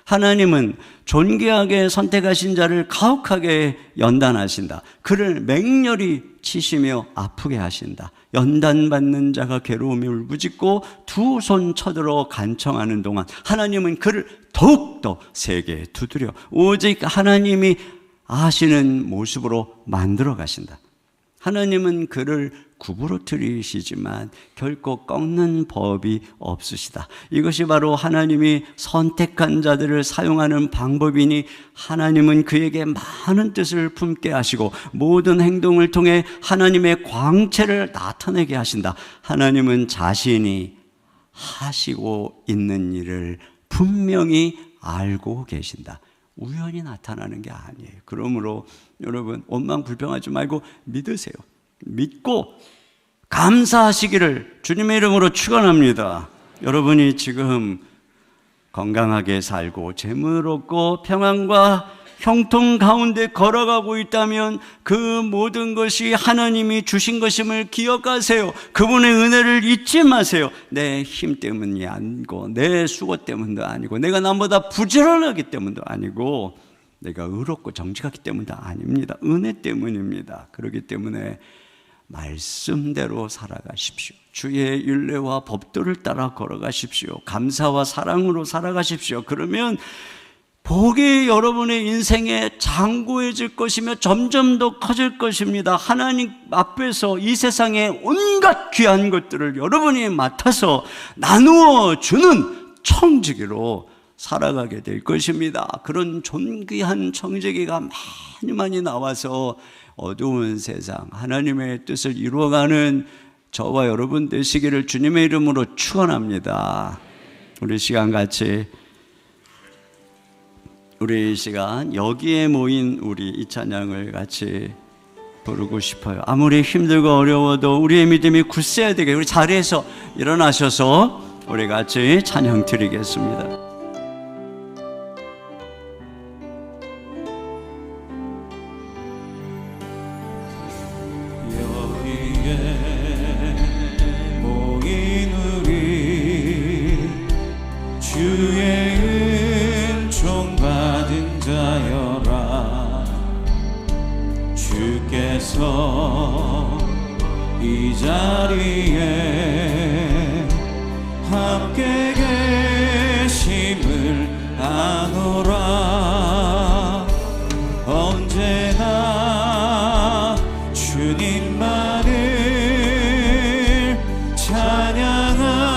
하나님은 존귀하게 선택하신 자를 가혹하게 연단하신다. 그를 맹렬히 치시며 아프게 하신다. 연단받는 자가 괴로움에 울부짖고 두 손 쳐들어 간청하는 동안 하나님은 그를 더욱더 세게 두드려 오직 하나님이 아시는 모습으로 만들어 가신다. 하나님은 그를 구부러뜨리시지만 결코 꺾는 법이 없으시다. 이것이 바로 하나님이 선택한 자들을 사용하는 방법이니 하나님은 그에게 많은 뜻을 품게 하시고 모든 행동을 통해 하나님의 광채를 나타내게 하신다. 하나님은 자신이 하시고 있는 일을 분명히 알고 계신다. 우연히 나타나는 게 아니에요. 그러므로 여러분 원망불평하지 말고 믿으세요. 믿고 감사하시기를 주님의 이름으로 축원합니다. 여러분이 지금 건강하게 살고 재물 얻고 평안과 형통 가운데 걸어가고 있다면 그 모든 것이 하나님이 주신 것임을 기억하세요. 그분의 은혜를 잊지 마세요. 내 힘 때문이 아니고 내 수고 때문도 아니고 내가 남보다 부지런하기 때문도 아니고 내가 의롭고 정직하기 때문도 아닙니다. 은혜 때문입니다. 그렇기 때문에 말씀대로 살아가십시오. 주의 율례와 법도를 따라 걸어가십시오. 감사와 사랑으로 살아가십시오. 그러면 복이 여러분의 인생에 장구해질 것이며 점점 더 커질 것입니다. 하나님 앞에서 이 세상의 온갖 귀한 것들을 여러분이 맡아서 나누어 주는 청지기로 살아가게 될 것입니다. 그런 존귀한 청지기가 많이 나와서 어두운 세상 하나님의 뜻을 이루어가는 저와 여러분 되시기를 주님의 이름으로 축원합니다. 우리 시간 같이 우리 시간 여기에 모인 우리 이 찬양을 같이 부르고 싶어요. 아무리 힘들고 어려워도 우리의 믿음이 굳세야 되게 우리 자리에서 일어나셔서 우리 같이 찬양 드리겠습니다. 이 자리에 함께 계심을 아노라. 언제나 주님만을 찬양하며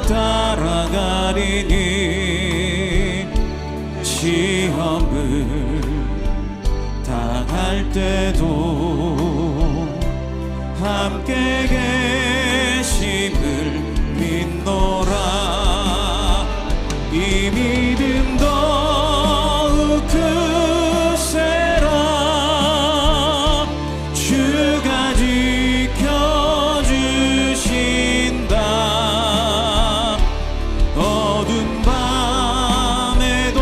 따라가리니 시험을 당할 때도 함께 계심을 믿노라. 이 믿음 더욱 크세라. 주가 지켜주신다. 어두운 밤에도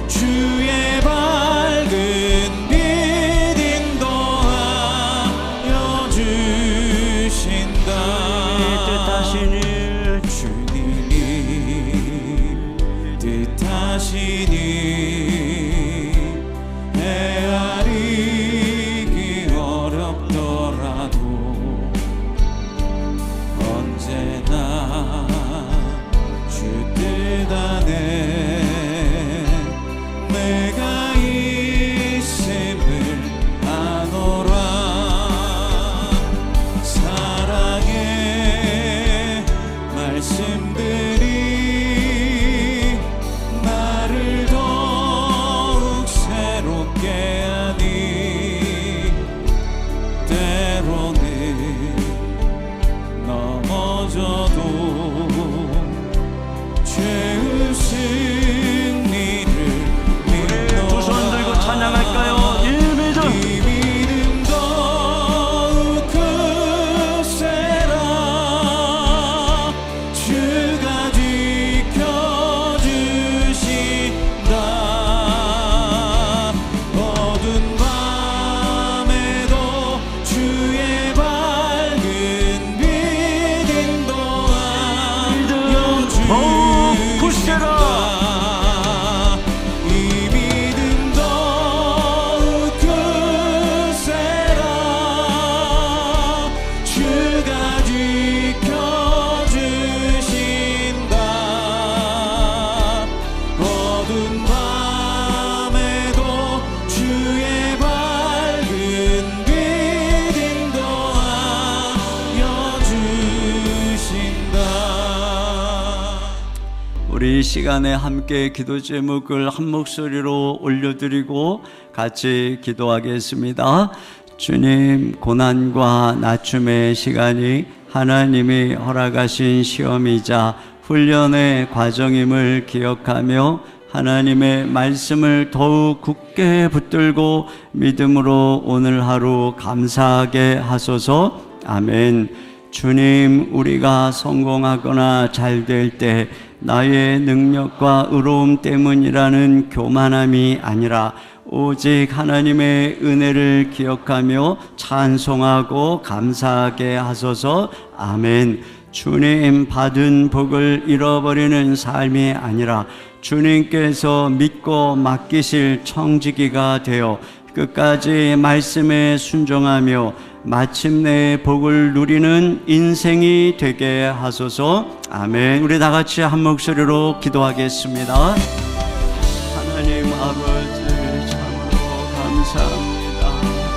주의 밝은 빛 인도하여 주신다. 뜻하시니 헤아리기 어렵더라도 언제나 주 뜻 안에 내가 있음을 아노라. 사랑의 말씀들이 나를 더욱 새롭게 하니 때로는 넘어져도 죄의 승리를 믿노라. 두 손 들고 찬양할까요? 이 믿음 더욱 크세라. 주가 지켜주신다. 어두운 이 시간에 함께 기도 제목을 한 목소리로 올려드리고 같이 기도하겠습니다. 주님, 고난과 낮춤의 시간이 하나님이 허락하신 시험이자 훈련의 과정임을 기억하며 하나님의 말씀을 더욱 굳게 붙들고 믿음으로 오늘 하루 감사하게 하소서. 아멘. 주님, 우리가 성공하거나 잘 될 때 나의 능력과 의로움 때문이라는 교만함이 아니라 오직 하나님의 은혜를 기억하며 찬송하고 감사하게 하소서. 아멘. 주님, 받은 복을 잃어버리는 삶이 아니라 주님께서 믿고 맡기실 청지기가 되어 끝까지 말씀에 순종하며 마침내 복을 누리는 인생이 되게 하소서. 아멘. 우리 다 같이 한 목소리로 기도하겠습니다. 하나님 아버지, 참으로 감사합니다.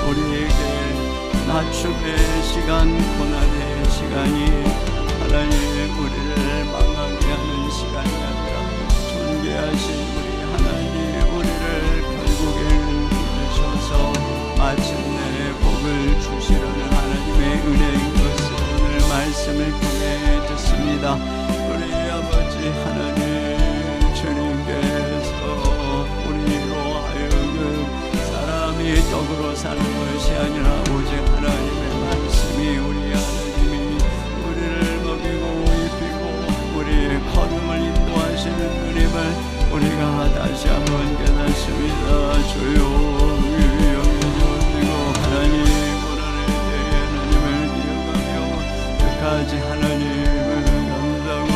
우리에게 낮춤의 시간, 고난의 시간이 하나님 우리를 망하게 하는 시간이 아니라 존귀하신 우리 하나님, 우리를 결국에는 부르셔서 마침내 복을 주시려는 하나님의 은혜인 것을 오늘 말씀을 통해 듣습니다. 우리 아버지 하나님, 주님께서 우리로 하여금 사람이 떡으로 사는 것이 아니라 오직 하나님의 말씀이 우리 하나님이 우리를 먹이고 입히고 우리의 걸음을 인도하시는 분임을 우리가 다시 한번 깨닫습니다. 조용히 여기고 하나님 고난에 대해 하나님을 기억하며 끝까지 하나님을 감사하고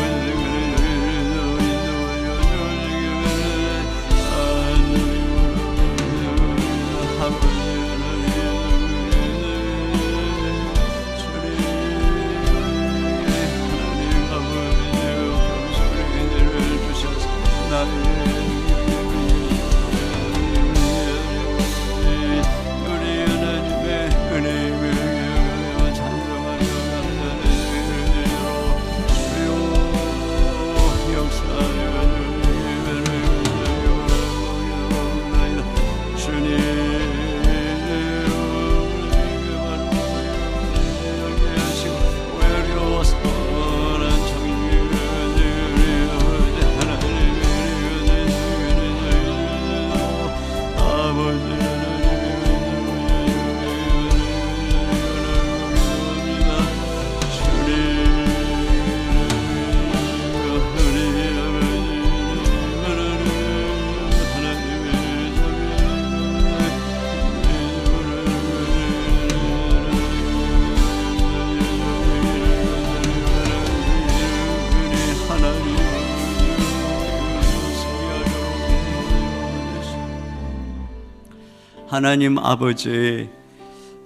하나님 아버지,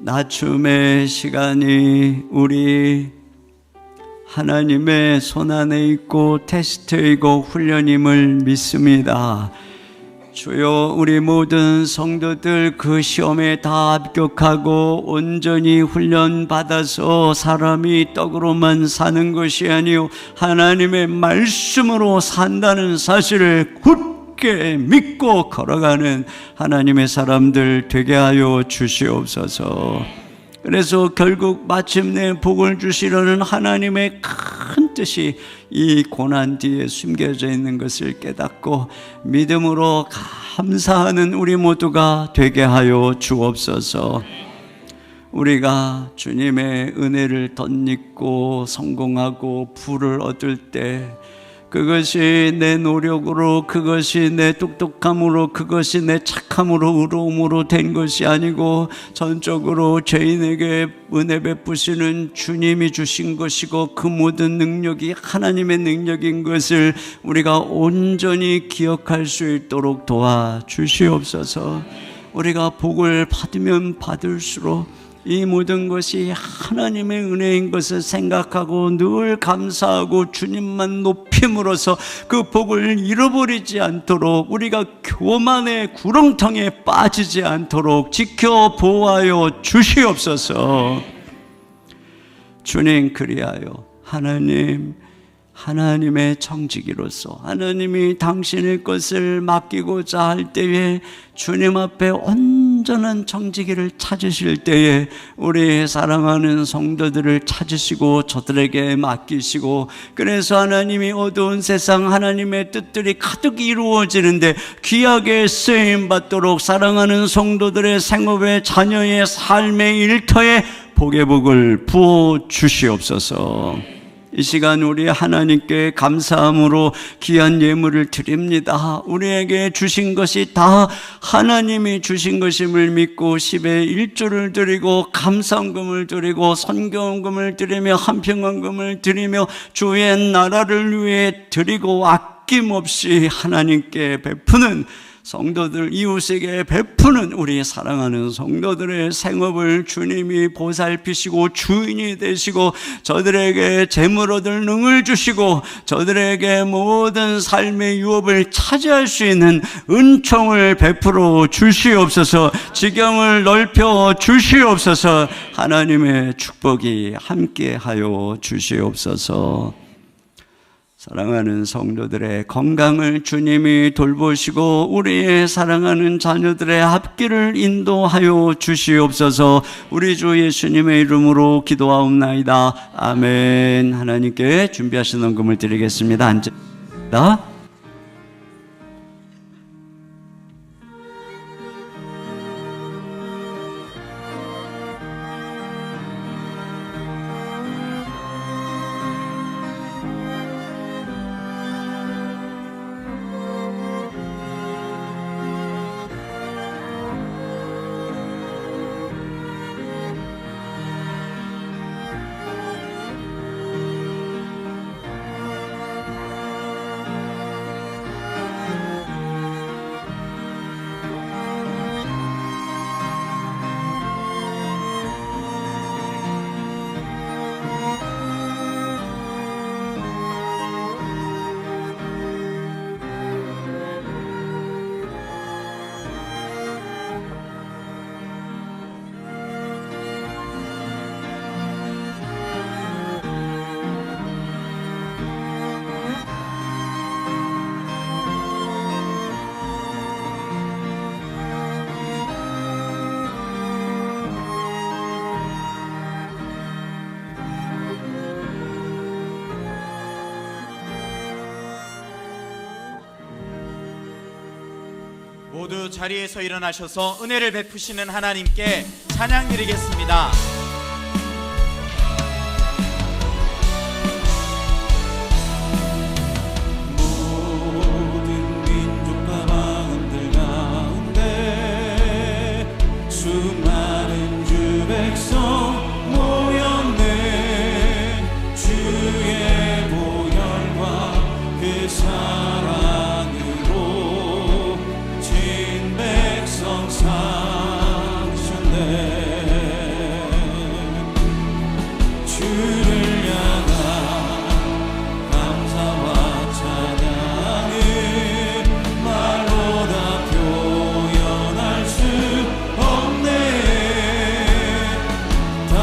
낮춤의 시간이 우리 하나님의 손안에 있고 테스트이고 훈련임을 믿습니다. 주여, 우리 모든 성도들 그 시험에 다 합격하고 온전히 훈련받아서 사람이 떡으로만 사는 것이 아니요 하나님의 말씀으로 산다는 사실을 굳게 믿고 걸어가는 하나님의 사람들 되게 하여 주시옵소서. 그래서 결국 마침내 복을 주시려는 하나님의 큰 뜻이 이 고난 뒤에 숨겨져 있는 것을 깨닫고 믿음으로 감사하는 우리 모두가 되게 하여 주옵소서. 우리가 주님의 은혜를 덧입고 성공하고 부를 얻을 때 그것이 내 노력으로, 그것이 내 똑똑함으로, 그것이 내 착함으로, 의로움으로 된 것이 아니고 전적으로 죄인에게 은혜 베푸시는 주님이 주신 것이고 그 모든 능력이 하나님의 능력인 것을 우리가 온전히 기억할 수 있도록 도와주시옵소서. 우리가 복을 받으면 받을수록 이 모든 것이 하나님의 은혜인 것을 생각하고 늘 감사하고 주님만 높임으로써 그 복을 잃어버리지 않도록, 우리가 교만의 구렁텅이에 빠지지 않도록 지켜 보호하여 주시옵소서. 주님, 그리하여 하나님 하나님의 청지기로서 하나님이 당신의 것을 맡기고자 할 때에 주님 앞에 온전한 청지기를 찾으실 때에 우리 사랑하는 성도들을 찾으시고 저들에게 맡기시고, 그래서 하나님이 어두운 세상 하나님의 뜻들이 가득 이루어지는데 귀하게 쓰임받도록 사랑하는 성도들의 생업의 자녀의 삶의 일터에 복의 복을 부어 주시옵소서. 이 시간 우리 하나님께 감사함으로 귀한 예물을 드립니다. 우리에게 주신 것이 다 하나님이 주신 것임을 믿고 10의 1조를 드리고 감사헌금을 드리고 선교헌금을 드리며 한평헌금을 드리며 주의 나라를 위해 드리고 아낌없이 하나님께 베푸는 성도들, 이웃에게 베푸는 우리 사랑하는 성도들의 생업을 주님이 보살피시고 주인이 되시고 저들에게 재물 얻을 능을 주시고 저들에게 모든 삶의 유업을 차지할 수 있는 은총을 베풀어 주시옵소서. 지경을 넓혀 주시옵소서. 하나님의 축복이 함께하여 주시옵소서. 사랑하는 성도들의 건강을 주님이 돌보시고 우리의 사랑하는 자녀들의 앞길을 인도하여 주시옵소서. 우리 주 예수님의 이름으로 기도하옵나이다. 아멘. 하나님께 준비하신 헌금을 드리겠습니다. 앉으시다. 모두 자리에서 일어나셔서 은혜를 베푸시는 하나님께 찬양 드리겠습니다. 모든 민족과 마음들 가운데 수많은 주 백성 모였네. 주의 보혈과 그 사랑으로 진 백성 삼으셨네. 주를 향한 감사와 찬양을 말로 다 표현할 수 없네. 다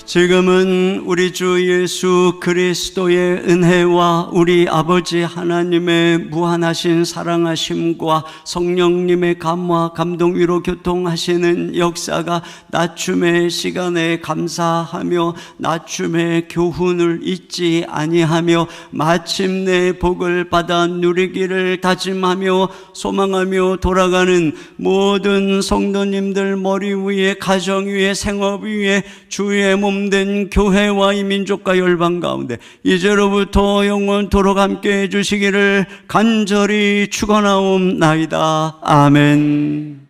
지금은 우리 주 예수 그리스도의 은혜와 우리 아버지 하나님의 무한하신 사랑하심과 성령님의 감화 감동 위로 교통하시는 역사가 낮춤의 시간에 감사하며 낮춤의 교훈을 잊지 아니하며 마침내 복을 받아 누리기를 다짐하며 소망하며 돌아가는 모든 성도님들 머리 위에 가정 위에 생업 위에 주의 몸된 교회와 이 민족과 열방 가운데 이제로부터 영원토록 함께 해주시기를 간절히 축원하옵나이다. 아멘.